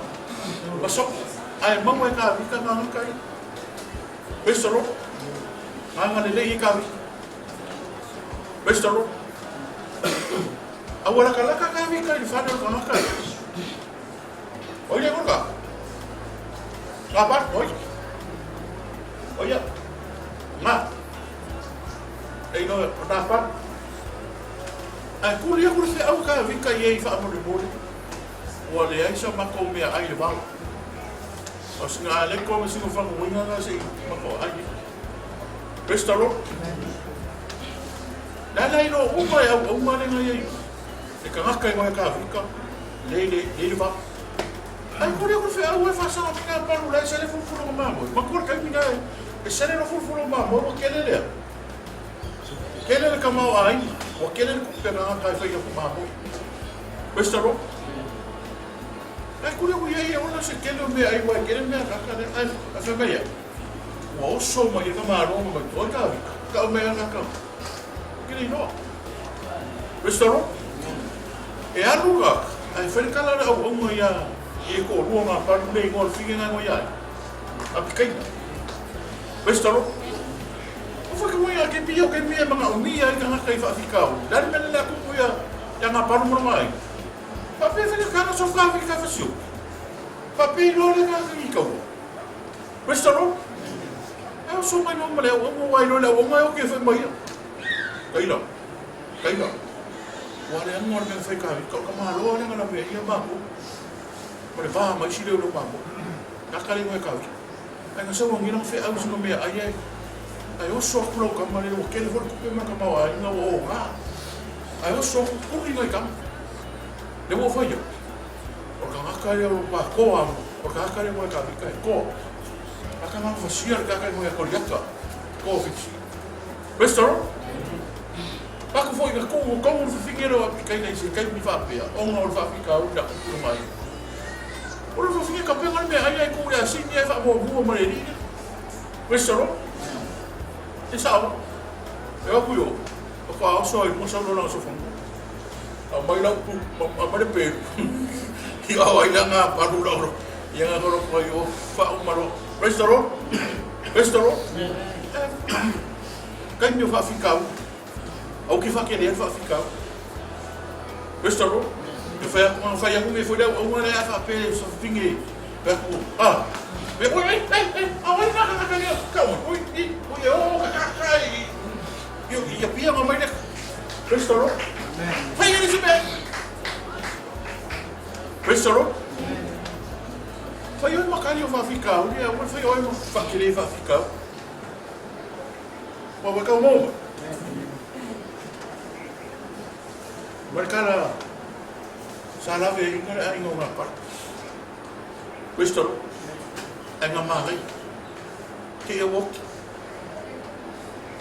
pasok ai mambo ka vika ngala kai restaurant ngala le ka restaurant awala kala ka vika di fado ko ka olha ko ka Apa? Oh ya. Nga. No, apa? Aku lihat aku rasa awak kan vika ye fa amor mori. Wale ai sa mako me ai le bal. Os nga le ko se ko fa mo nga na se mako ai. Restaurant. Nala ino uma ya uma le nga ye. E ka ngaka mo ka vika. Le ba. Ai ko lihat aku rasa awak fa sa nga pa lu le se le fu lo mamo. Mako ka mina e se le no fu lo mamo ke le. Kele le kamau ai, o kele le kupena kai fai ku mapo. Restaurant. Ai kule ku ye ona se kele me ai wa kele me ka le ai a se me ya. O so ma ye kama ro ma to ka me na ka. Kele no. Restaurant. E aruga, ai fai kala le o mo ya e ko ro ma pa le ngol finga ngo ya. Apikai. Restaurant. Foi que eu que pio que me mga umia que nga kay fafikao. Dali men la ko ya nga paru mo mai. Papi fa ka na so fa fika fasio. Papi lo le ka ikaw. Restaurant. Eu sou mais não mulher, o vai lo la o mai o que foi mai. Kaila. Wala ang mo nga fai ka ko kamalo nga na be ya ba ko. Pare ba mai sile lo ba ko. Nakali mo ka. Ay nga so ngi nang fe au so me ai. Ai o so ko ka mare o ke le for ko ma ka ma ai no o ha. Ai o so ko ri mai kam. Le mo foi yo. O ka ka le o pa ko am, o ka ka le mo ka ka ko. Aka ma fa sier ka ka mo ko yaka. Ko fixi. Restaurant. Pa ko foi ka ko mo fingero a ka nei se ka mi fa pe. O no fa fica o da ko mai. O lo fa fica ka pe ngal me ai ko ya sin ye fa mo bu mo le ni. Restaurant. E sao? Eu apoio. O qual só eu não sou não sou fã. A mãe não a mãe pego. E a mãe não a paru não. E a agora foi o fa o malo. Restaurant. Quem me vai ficar? O que vai querer vai ficar? Restaurant. Eu fui a comer foi uma né a pele só finge. Ah. Me voy ahí, ahora calma, eu pia mamãe né? Restaurou? Vai ele se bem. Restaurou? Foi uma cara eu vou ficar, eu foi uma faquele vai ficar. Vou ficar um Marcara sala vem aí uma parte. Restaurou? Nga mai ke eu wok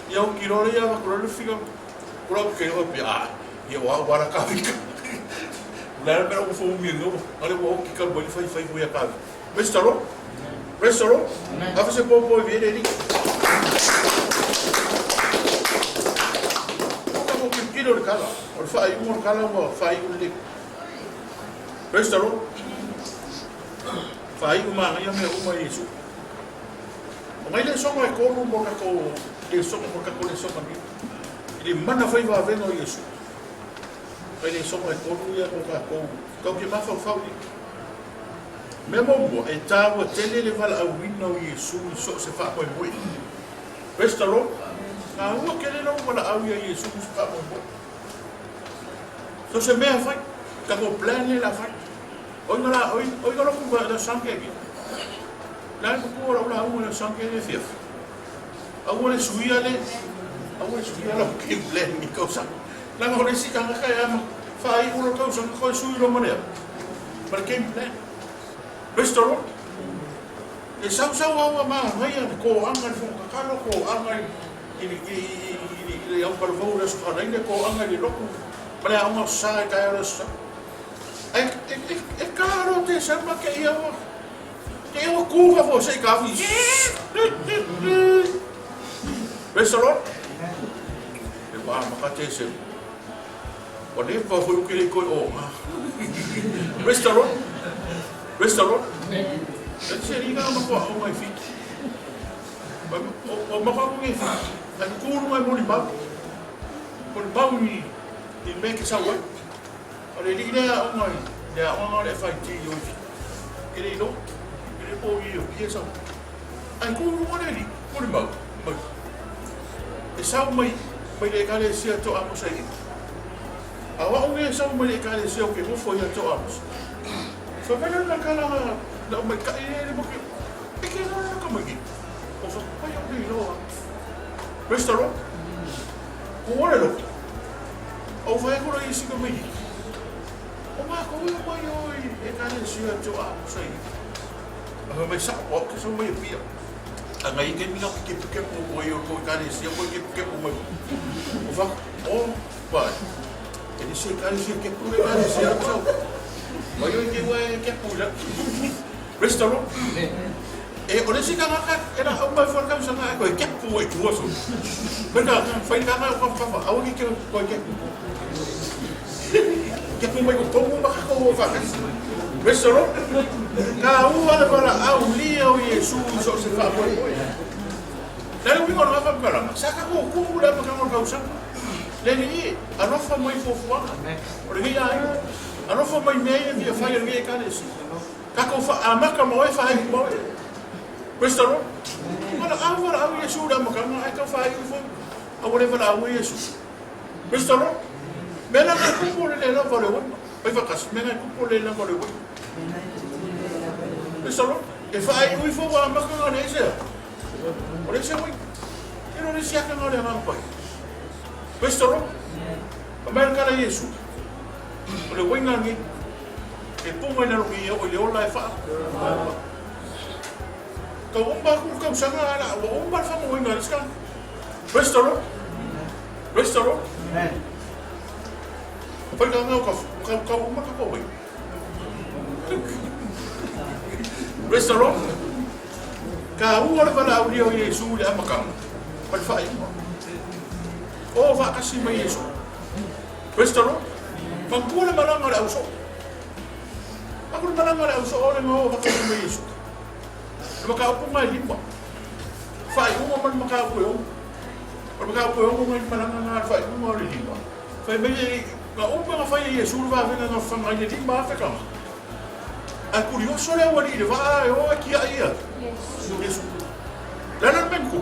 eu kirore ya ko le figa ko ke o pia eu agora ka fica lá para o fogo meu olha o que acabou de foi a casa restaurou a você pode ver ele como que kilo de casa o fai um cala o fai um de restaurou fai uma ya me uma isso o mai le soma ko mo ka ko le soma ko ka ko le soma ni ele mana fai va vendo isso fai le soma ko ya ko ka ko que ma fa ni mesmo mo e tava tele le val a winno isso so se fa ko moi restaurant a o que le no wala a isso se fa ko moi so se me fai ka ko plan la fai hoy no lo compro de sangre aquí. La compro ahora una sangre de fief. Ahora subíale lo que plan ni cosa. La mejor es que anga ya fa ahí uno causa con subir lo manera. ¿Para qué plan? Restaurant. E sau agua más, vaya ko anga fo kakalo ko anga i au para fora su faraina ko anga ni loku. Para anga sa ka era é claro que samba que eu curva você café restaurant eu vou macar isso quando eu vou o que ele coi restaurant eu seria uma fit uma coisa que fit a curva é muito bom ni make it sound olha ele é uma le FIT hoje ele não Ele po i o pia sa. Ai ko mo ne li, ko ni mau. Mai. E sa mai le kale sia to amo sai. Awa o nge sa mai le kale sia o ke mo foi to amo. So vai na kala na mai ka ele mo ke. E ke na ka mai. O so pa yo ni lo. Restaurant. Ko ora lo. O vai ko ri si ko mai. O ma ko yo mai oi e kale sia to amo sai. Mai sa o ke so mai pia. Ngai ke mina ke po yo ko kale sia ko ke po mai. O va o vai. Ele se kale sia ke po kale sia so. Mai yo ke po la. Restaurant. E o le si ka ngaka era o mai for ka sanga ko ke po e tu so. Benda fai ka ma ko fa au ni ke ko ke. Ke po mai ko tongu ma ko fa. Restaurant. Ka u ala para au li o Yesu so se fa mo. Lalu mi ngona fa para. Saka ko ku la ma ka ka usa. Le ni ano fa mai fo fo. O le ya. Ano fa mai me vi fa ye nge ka le si. Ka ko fa amaka mo e fa ai mo. Restaurant. Wala au Yesu da ma ka ma ka fa ai fo. Au le fa au Yesu. Restaurant. Mena ka ku le la fa le wo. Ai fa kas mena ku le la fa le wo. Restaurant. E fa ai ui fo wa ma ka ne se. O le se ui. E no le sia ka ngale ma pai. Restaurant. America la Yesu. O le winga ngi. E punga na lo ki o le ola e fa. Ka umba ku ka usanga ala o umba fa mo winga ska. Restaurant. Restaurant. Pa ka ngau ka umba ka ko wi. Restaurant. Ka u ala bala au dio Yesu le amakam. Pa fa ai. O va kasi mai Yesu. Restaurant. Pagpula malanga le auso. Ako malanga le auso ole mo va kasi mai Yesu. Maka upo mai limba. Fa ai mo man maka upo yo. Maka upo yo mo mai malanga na fa ai mo le limba. Fa mai ga umpa nga fa Yesu va venga nga fa mai limba fa kama. A curioso le wali le va o ki ai. Yesu. Dalam menku.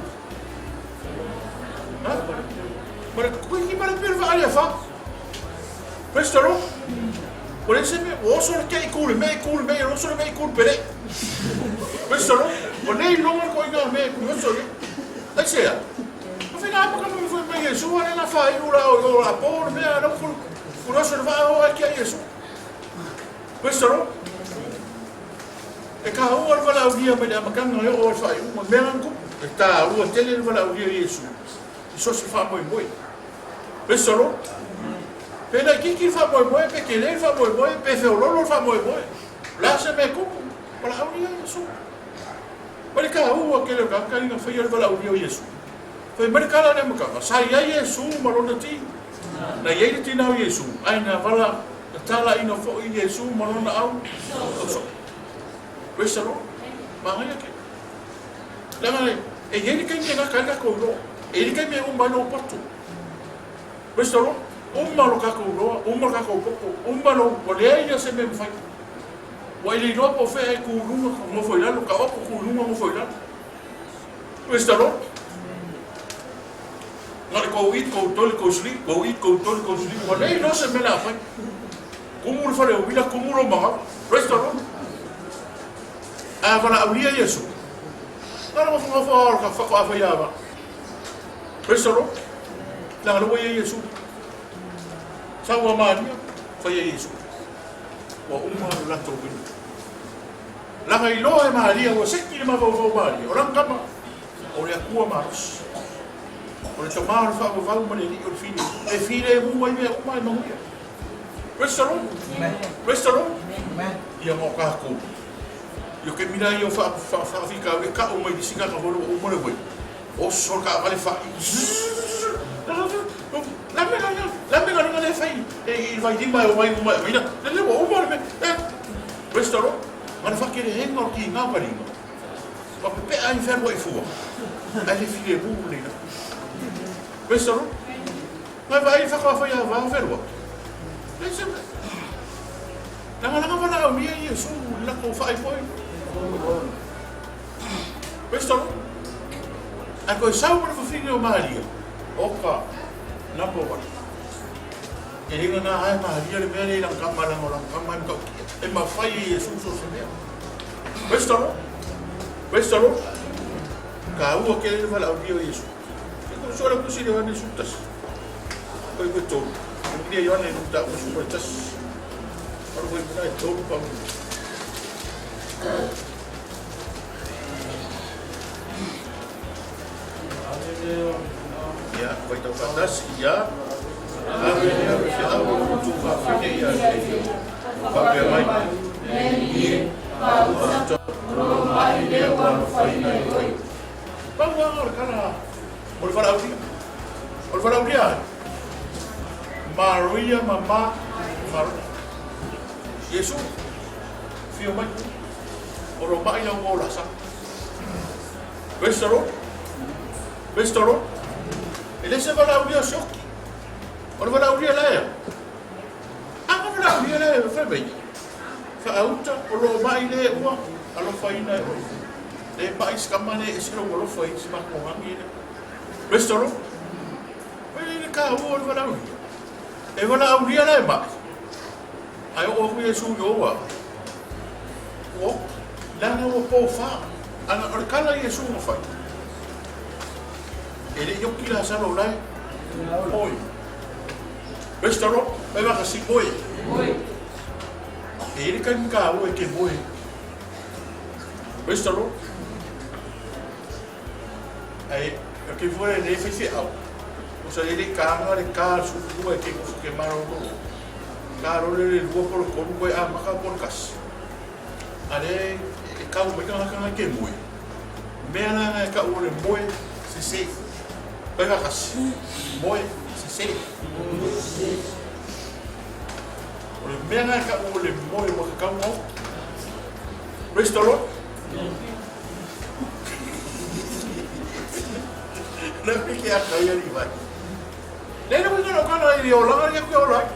Ha? Mara ko ki mara per va ali fa. Restaurant. Por ese me oso que hay cool me oso me cool pere. Restaurant. Por nei longa ko ina me oso. Ai sea. No fina pa como foi me Yesu ana na fa ura o la por me no por oso va o que hay Yesu. Restaurant. E ka o va la dia me da makanga o fa o melanco. Está o tele va la dia Yesu. Isso se fa moi. Restaurant. Pena que fa moi pe que ele fa moi pe fe o lolo fa moi. Lá se me com para a dia Yesu. Mas ka o aquele ka ni fa ia va la dia Yesu. Foi mercado na maka. Sai Yesu malona ti. Na ye ti na Yesu. Ai na vala tala ina fo Yesu malona au. Restaurant. Mangaya ke. Lama e yeni kan na kanga ko lo. E ni kan me un bano porto. Restaurant. Umma ka ko lo, umma ka ko popo. Umma lo pole ya se me fai. Wa ile lo po fe ku lunga mo foi la lo ka o ku lunga mo foi la. Restaurant. Ngale ko eat ko tol ko sleep, ko eat ko tol ko sleep. Wa nei lo se me la fai. Kumu le fare o bila kumu lo ma. Restaurant. Vala aulia Yesu. Nara mo fa ka fa fa ya ba. Restaurant. La lo Yesu. Sawa Maria fa Yesu. Wa umma la tobin. La ngai lo e Maria o sekki ma va Maria. Ora kama. O le akua maros. O le tomar fa va ma le o fini. E fine mu mai me umma ma mu. Restaurant. Restaurant. Ia mo ka ko. Yo ke mira yo fa fica ka o mai disika ka volo o mo le voi. O so ka vale fa. La me non le fai e vai di mai mira le o mo le restaurant ma fa che le no ki na parino ma pe a inferno e fu a le file bu le restaurant ma vai fa fa ya va fermo le sempre la va la Yesu la ko fai poi Questo? Ecco, il sabato figlio Maria. Oka, number one. E ringa na ai Maria le mele lang kamala mo lang kaman ko. E ma fai Gesù so se mea. Questo? Questo? Ka uo ke le fala audio Gesù. E ko so la kusi le wane sutas. Ko ko to. Dia yo ne ta ko su tas. Ora ko na to pa mo. Ya, vai tau fantas, ya. Ave ya, ya, tu fa fine ya. Ave mai. Ni, pa usa, ro mai de wa fai na oi. Pa wa kana. Ol fara uti. Ol fara uti. Maria mama Mar. Yesu. Fio mai. Oro mai na ola sa. Questo Questo? E lei se va a unire a sciocchi? O va a unire a lei? Ah, ma va a unire a lei, fa bene. Fa auta, o lo mai le ua, allo fai na oi. Le mai scammane e se lo vuole fai, si ma con amire. Questo no? Vedi che cavolo va a unire. E va a unire a lei, ma. Ai o qui su io. O, la non può fare. Allora, cala Gesù lo fai. E le yoki la salo lai. Oi. Questo no? Vai va così poi. E le kan ka o che vuoi. Questo no? Che vuole le fece au. O sa le ka le ka su due che maro no. Caro le due por con quei a maka por cas. Ale ka o me ka che vuoi. Me ana ka o le vuoi se Pega casi, moe, se ole mea ka ole moe mo ka mo. Restaurant. Na piki a ka yari vai. Le no no kana iri ola ngari ku ola.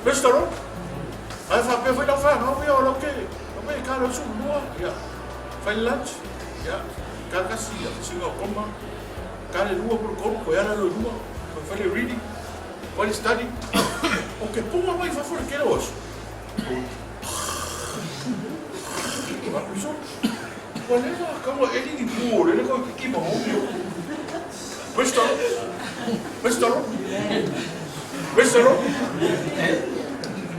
Restaurant. Ai fa pe foi da fa, no vi ola ke. No me ka lo su no. Ya. Fai lunch. Ya. Ka kasi ya, singa koma. Kare lua por corpo, era lo lua, foi le reading, foi study. O que puma vai fa for que hoje. Mas isso, quando ele acaba ele impor, ele com que bom. Questo?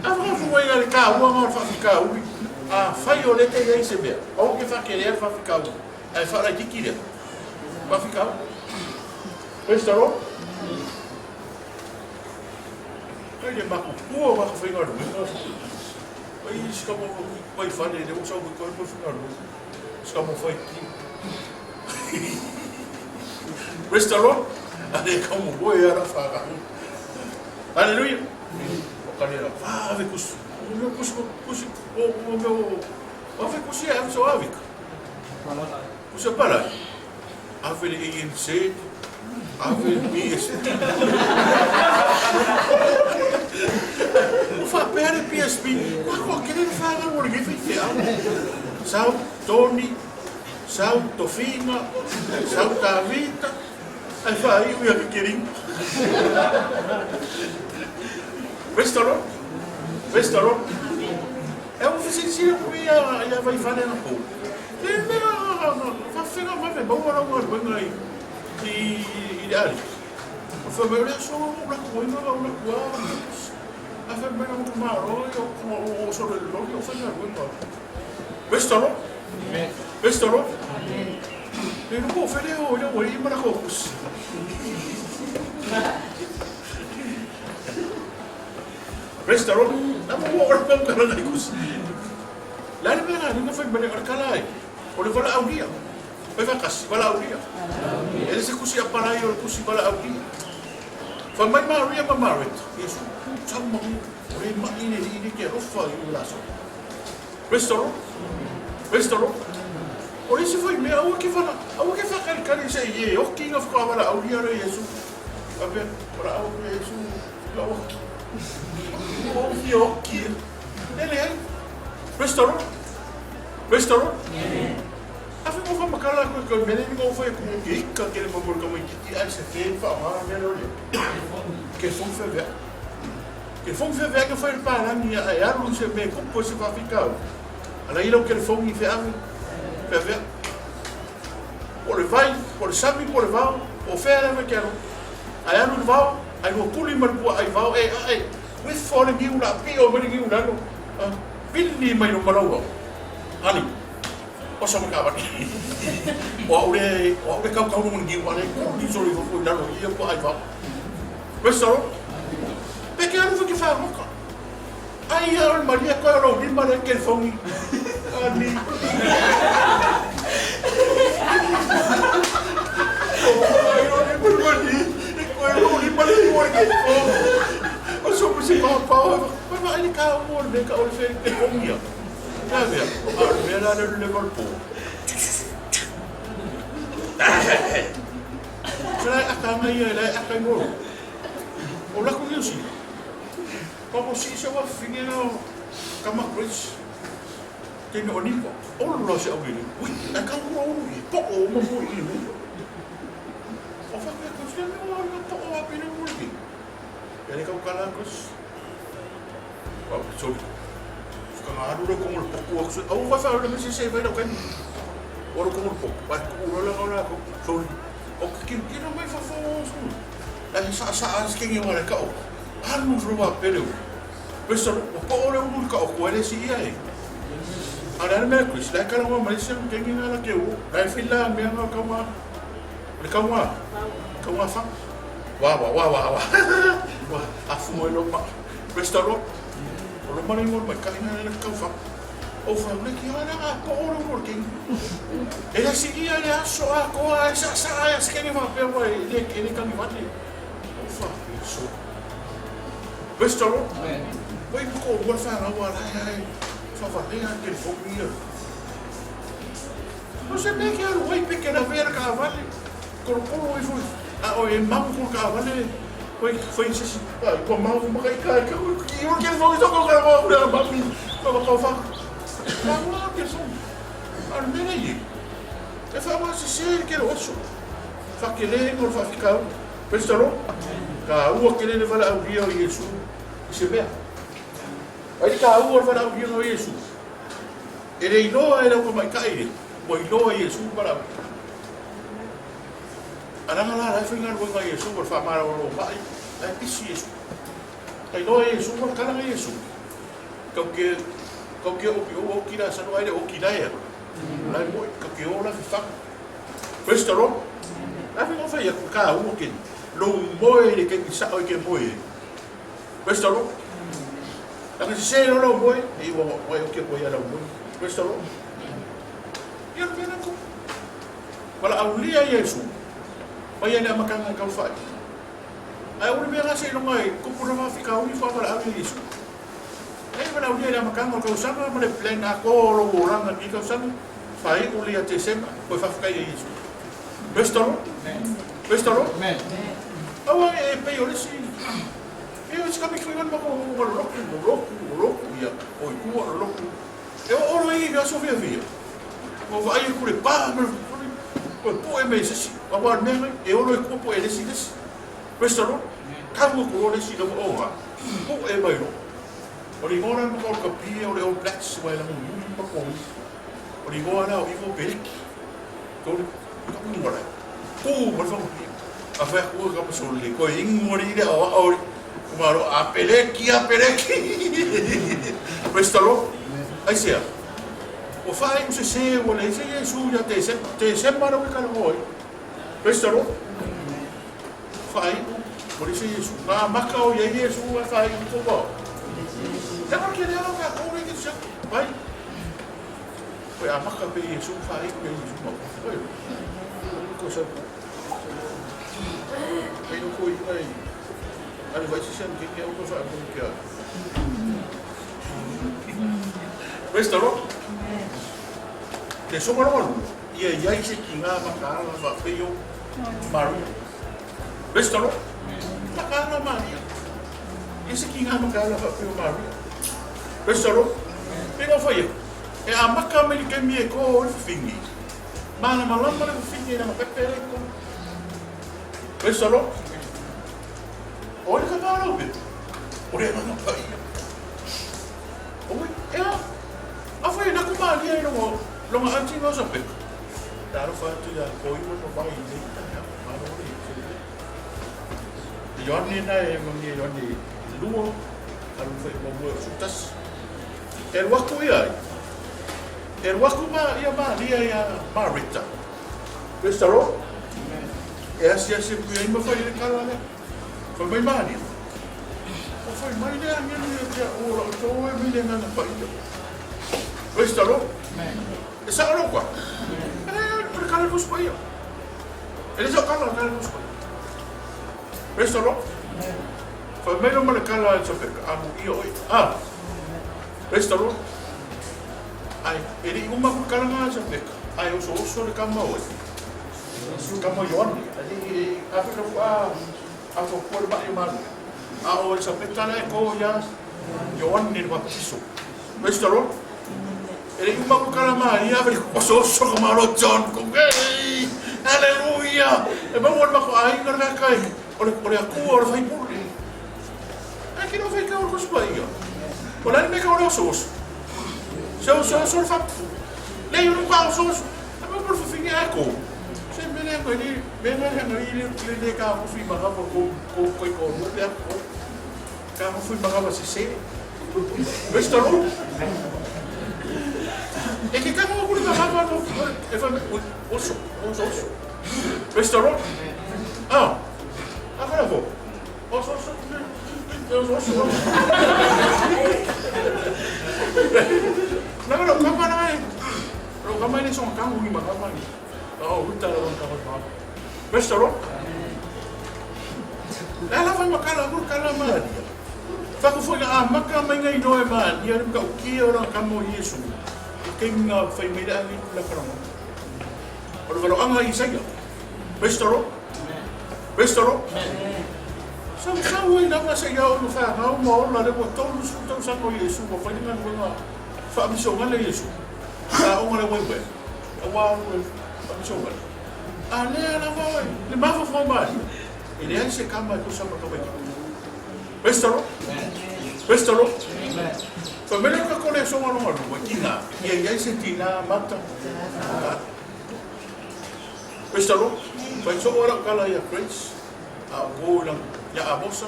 Agora foi ele cá, o amor fa ficar ui. Ah, fai o lete aí se vê. O que fa querer fa ficar ui. Aí fala de querer. Va ficar Questo no? Kaya makukuha makafingar mo. Ay, iska mo may fan eh. Hindi sa mga kaya mafingar mo. Iska mo fight team. Questo no? Ano ikaw mo boy, ara faka. Hallelujah! O kanila, ave kus. Ave kus é so ave. Kus pala. Ave le INC. Ave PSP. O fa pere PSP. Ma qualquer fala o que fica. Sao Tony, Sao Tofina, Sao Tavita. Ai fa io ia querin. Questo no? È un fisico qui ia vai fare un po'. Fa fino ma va ora guarda ideali. Fa bene solo una qua. A fa bene un maro, io solo l'olio fa già quello. Questo no? E non può fare io vuoi ma la cocos. Questo no? Non può ora per la cocos. La mia non fa bene al calai. O le vola audia. Poi va casi, va l'audia. E se così apparaio, così va l'audia. Fa mai Maria ma Marit. Gesù, ciao ma in che roffa io la so. Questo no? O se foi me au che fa caricare sei e occhi non fa va l'audia re Gesù. Vabbè, ora Gesù, la occhi. Occhi. E lei? Questo no? Restaurant? Afi mo fa makala ko mene ni mo fa ko ki ka ke mo ko mo ki ai se fe fa ma me lo le. Que fon fe ver. Que fon fe ver que foi para ni a lu se me ko po se fa ficar. Ala ilo que fon ni fe ave. Fe ver. Por vai, por sabe por vai, o fe ala me quero. Ai alu vai, ai no puli mar po ai vai ai. With for ni una pi o me ni una no. Pilli mai no malawa. Ani. O sa makawa ni. O ore kau no ngi wale ko ni sori ko na no ia ko ai va. Questo? Perché hanno fatto fare un po'. Ai al Maria ko ro di mare che foni. Ani. Ko ni mare ni wale ke. O so po si pa. Ma ali ka mo de ka o fe ke foni. Ya vea, mira el Liverpool. Saya akan ayah, saya akan ngoro. Olah kau ni sih. Kau sih siapa fingin no kamak bridge. Kini oni ko. Olah siapa ini? Wih, akan ngoro ni. Pok o mau ini. Apa kau sih ni orang pok o apa ini mungkin? Jadi kau kalah kus. Oh, sorry. Kangado ko mo pok ko au fa fa le mesi se vai do kan oro ko mo pok ba ko ro la ko so o ki no mai fa fa so la sa as que ngora ka o anu ro ba pero peso o ore un ka o ko ele si ai ara me ko sta ka no mai se que ngina la que o la fila me no ka ma fa wa afu mo lo ma pesto lo Orang mana yang orang kaya nak kau faham? Oh faham lagi mana apa orang working? Ela segi ada soal kau saya sekarang apa apa ini kami mati. Oh faham so. Betul? Woi kau buat faham awal hai. Faham ni kan telefon ni. Você vê que o oi pequena ver cavalo. Corpo foi. O irmão com cavalo. Foi isso. Com mal uma cai que eu quero fazer isso com o cara udah babi. Kau faham? Kamu apa sih? Armena ini. Efak masih sih kira osu. Fakirnya mau fakir. Betul? Kau kira ni pada awal Yesus. Siapa? Jadi kau pada awal Yesus. Ini ilo ko mai kai. Mo ilo Yesus pada. Anak lah, saya ingat bukan Yesus berfamar orang baik, pisi Yesus. Kalau Yesus berkalang Yesus, kau o kira satu ada o kira ya, lain boy kau orang fifak, betul? Tapi kau faham kau mungkin, long boy ni kau bisa o kau boy, betul? Tapi saya long boy, ibu boy o kau boy ada boy, betul? Yang mana kau? Kalau awliya Yesus. Paya na makanga kau fai. Ai uri be ngase no mai, ku pura ma fika uni fa para abi isu. Ai para uri na makanga kau sama mo le plan ako lo orang ngi kau sama. Fai uli ate sema, ko fa fika isu. Besto? Men. Awa pe ori si. Si kami kuiwan mo ko lo ya. Oi ku lo. Oro i ga so via. Mo vai ku le pa po e meses agora mesmo eu não ocupo ele se des pessoal caso com ele se do oa po e mai no ori mora no ko kapia ori o blacks vai lá no pa ko ori mora o vivo belki to ko mora ko mo fa a fa ko ka so le ko ing mori de o ori maro a peleki pessoal aí sia o fai se se vuole se Gesù ya te sembra che caro voi questo fai vuole se Gesù ma macao ya Gesù fai un po' ya no quiere algo come che sia vai poi a macao per Gesù fai che Gesù ma poi cosa e non puoi vai allora vai si sente che auto fa come che questo no? Te sono malu, ia se kinga makala fa feio Maria. Besto no? Makala Maria. Ia se kinga makala fa feio Maria. Besto no? Pero foi. E a maka me ke mi e ko o fingi. Mana malama le fingi na pepere ko. Pesalo. Oi ka malo be. Ore na pai. Oi, afai na kuma dia no lo ma anti no sape. Daro fa tu ya ko i no pai ni. Malo ni. Yoni na e mo ni yoni luo. Alu fa mo sutas. El waku ia. El waku ia dia ya Marita. Pesalo. E asia se pui ma fa ile kala le. Fa mai mani. O fa mai le anga ni ya ora to e mi le na pa ile. Pesalo. E sa ro kwa. Por kala kus pa ia. Ele sa kala kus pa. Pesalo. Fa mai no ma kala sa pe amu io. Pesalo. Ai, ele uma ku kala nga sa pe. Ai o so le kama o. Kama Yoni, ali apa tu apa pun banyak mana. Awal sampai tanah ko ya Yoni ni baptiso. Mestaro, ele cuma bukan nama dia beri kosong kemaro John kongei. Haleluya. Emang orang mahu air kerana kai. Oleh aku orang fai puri. Aku não fai kau kos baia. Oleh mereka orang sos. Sos faktu. Lei orang kau sos. Apa berfungsi aku? Saya ini le kamu fui maga ko dia ko kamu fui maga se Mestaro e que kamu ko maga no e fa oso Mestaro agora vou oso não kamu ini song kamu ni maga mani. Oh, uta orang kawan. Mestaro. Ela vai makala kur kala man. Fa ko foi a maka mai ngai no e man. Ia ka uki ora kamo Yesu. Kinga fai mai da ni la karo. Ora varo anga isaya. Mestaro. Mestaro. Sa kawe na sa ya o fa ha mo la de ko tolu su tolu sa ko Yesu ko fa ni man ko fa mi so ngale Yesu. Sa o ngale wewe. Wa Coba. Ale vai. Le ma fa mai. Ele é esse cama que chama também. Mestaro. Mestaro. Fa melhor que conexão ao normal, botina. E aí sentina mata. Mestaro. Vai só ora kala ya Prince. A bola ya abosa.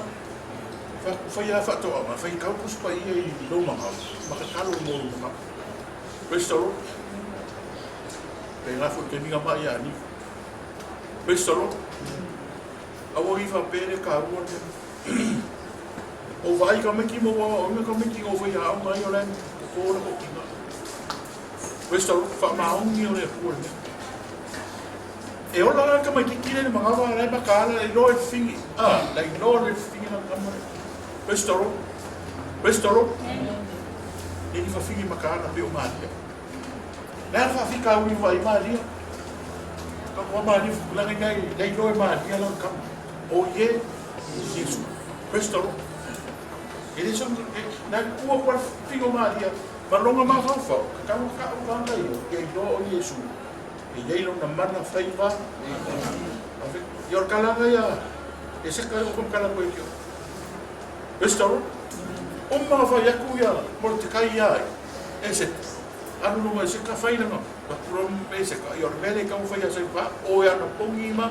Fa ya fa to, ma fa kau pus pa ia I lo ma. Ma kalo mo ma. Mestaro. Pela foi que ninguém vai ali. Pessoal, a o ifa pere ka o o vai como que mo o me como que o vai a o mai olha ko o ko kinga. Pessoal, fa ma o ni ole por. E ola ka mai ki kile ma ga va ba ka la lo fingi. La lo fingi na kama. Pessoal. Pessoal. Ele fa fingi ma ka na be o mai. Lá vai ficar o vai Maria. Como Maria lá nem não é Maria lá cam. Oye, Jesus. Pessoal. Ele só na rua para ficar Maria. Mas não mais não foi. Como cá o vanda aí. Que do o Jesus. E ele não manda feiva. E o cara lá esse cara como cara foi que. Pessoal. Uma vai a cuia, morticai ai. Esse anu no se ka faina no ba prom se ka yor vele ka fa ya se pa o ya no pongi ma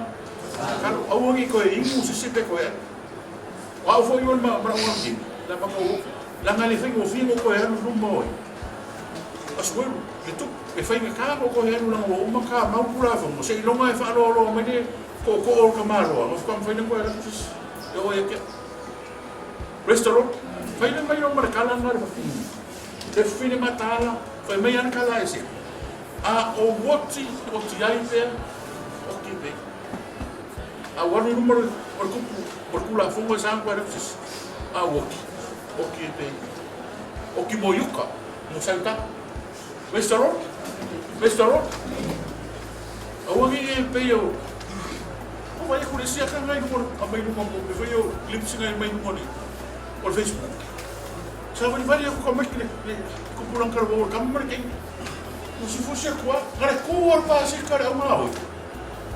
ka o ngi ko e mu se pe ko ya wa fo yo ma bra wa ki la pa ko la ngali fe ko fi ko ya no mo aswel e tu e fa nga ka ko ya no o ma ka ma pula fo mo se lo ma fa lo me de ko o ka ma lo no fa fa ko ya yo ya ke restaurant fa ina mai no marcala na ba fi te fine matala foi meia na kala esse o woti ai pe o que bem a wani número por kula fungo sangue era woti o que bem o que moyuka no salta restaurant a wani pe eu o vai conhecer a canal número a mai número foi eu clips ngai mai número por Facebook Sa vali aku kamek le ku pulang ka bo kamar ke. Musi fusi ku ngare ku or pa si ka au mau.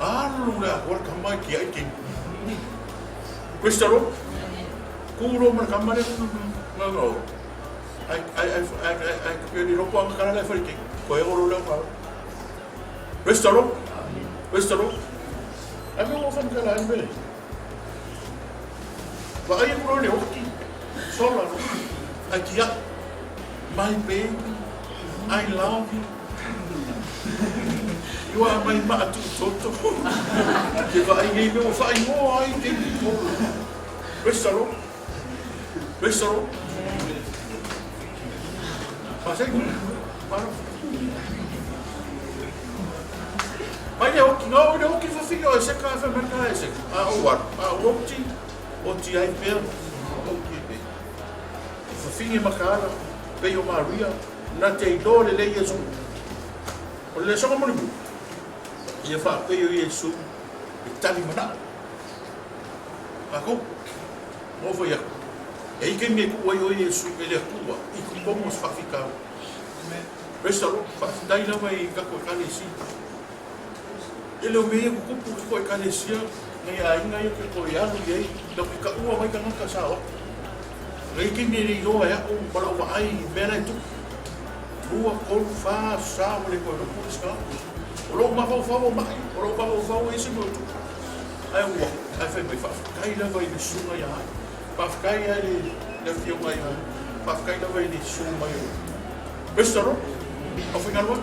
Alu la or kamai ki ai ke. Questaro ku ro mar kamar no. Ai di ropo ang kana le fari ke. Ko e ro le pa. Questaro Ami mo fan kala ambele. Wa ai ko le okki. Sola no. Akia, my baby, I love you. You are my matu toto. Ke vai ngai mo fai mo ai te mo. Restaro. Pasai. Para. Mai no que fa filho esse cara fa mercado esse. O ai per. Fingi makala, peo Maria, na te dole le Yesu. O le songa moni bu. Ia fa peo Yesu, e tali mana. Ako, mo foi ako. E ike me ku o Yesu e le kuwa, i ku pomo fa fika. Restaro, fa dai na mai ka ko kale si. Ele o me ku ku ko kale si, ngai ai ngai ke ko ya lu ye, do ka ua mai ka ngaka sao. Reiki ni ro ya o para o ai mera tu rua kol fa sa mo le ko ro puska o lo ma fa o mai o lo fa o ese mo tu ai o ai fa me fa kai la vai ni suma ya pa kai ya le fio mai pa kai la vai ni suma ya bestaro o final wa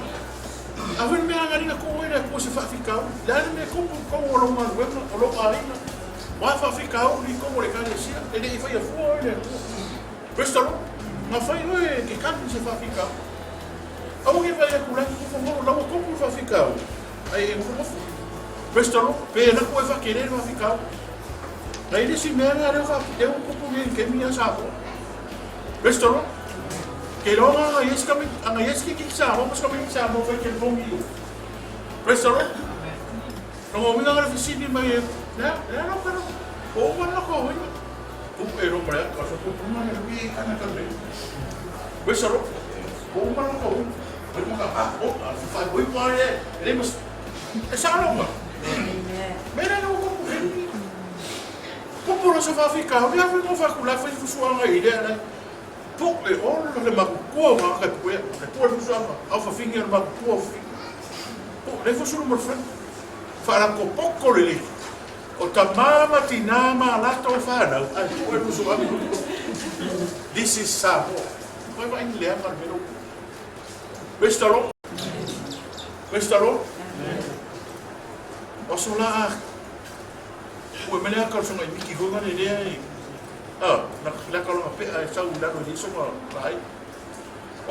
a ver me ngari na ko era ko se fa ficar la me ko o lo ma o lo ai ma fa ficar o ni ko le kai sia e le fa ya fu ele Questalo, ma fai noi che canti si fa ficar. Amo che vai a curare che fa mo la come fa ficar. Ai un po'. Questalo, per la puoi fa chiedere fa ficar. Dai di si mera era fa è un po' che mi sa. Questalo. Che lo ma esca che sa, vamos come sa, mo fai che bon io. Questalo. Non mi dà la vicini ma no però. O ma no come pero mereka kalau satu rumah lebih kan kan besar rumah kau bermuka fai boi pare ele mas salah apa mereka nak kau pura safa ficar dia foi não vai cular foi sua ideia né puk le mak ko ma ka pu sua alfa finger mak ko le foi sua number friend para ko poco le o tamama tinama lato fana ai o uso va this is sabo vai vai in le mar mero questalo o sola o me le ka so mai miki go ngane le la ka lo pe ai sa u la no diso ma vai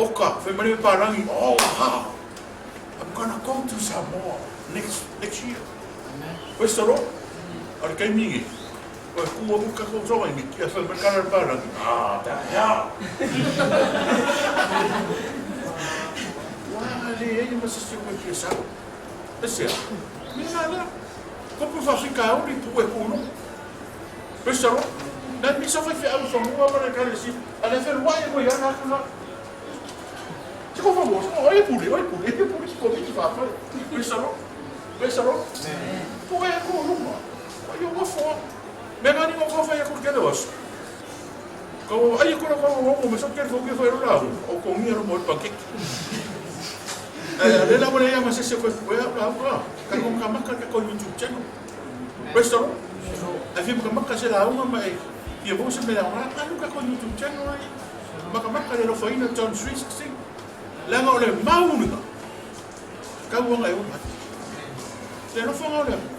oka fe me parangi wow I'm gonna go to Samoa next year questalo Ar kai mingi. Ko ku mo ka ko so mai ki fa merkar para. Ta ya. Wah, ele mas se eu que sa. Esse. Minala. Ko pu fa ficar o pu e kuno. Pessoal, na mi so fa fi au so mo para ka si. Ala fer wa e mo ya na ka. Se ko famoso, olha por isso que eu fa. Pessoal. Pu e kuno. Eu vou fora. Megani mo ko fa ya kur kede was. Ko ai ko ko mo so kede fo ke foi lá. O ko mi ro mo pa ke. Le la mo ya ma se ko foi lá. Ka ko ka ma ka ko YouTube channel. Questo a fi ka ma ka se la uma mai. Ia bo se me la una ka ko YouTube channel ai. Ma ka ma ka le foi na John 316. La mo le mauna. Ka wo ngai uma. Le no fo ngole.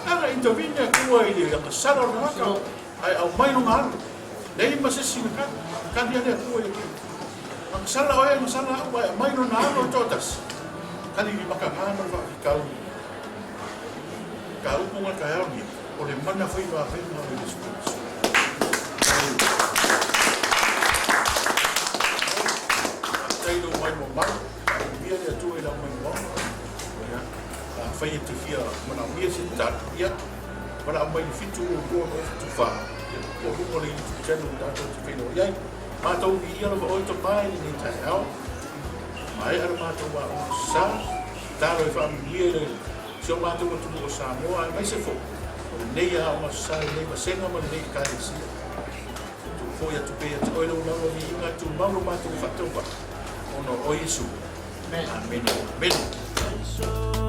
Aga intervinha kuwa ile ya sala raka ai au mai no mar nei ma se sina kan dia kuwa ile ang sala oi ang sala mai no na no totas kan ni maka hamar va kau punga kaya ni ole mana foi va no discurso ai do mai mo mar dia dia tu ila mai mo fai te fia mana mia se ta ia para mai fitu ko no tu fa ko ko le tu channel ta to te no ia Mātou i ia lava oi to mai ni tai au. Mai ara mātou wa o sa. Taro e whaamilia le. Si o mātou wa tumu o Samoa, ai mai se fo. O nei a o masai, nei masenga ma nei kai si. Tu fo ya tu pe ya tu oilo lawa ni inga tu mauro mātou whatopa. Ono o Yesu. Amen. Amen.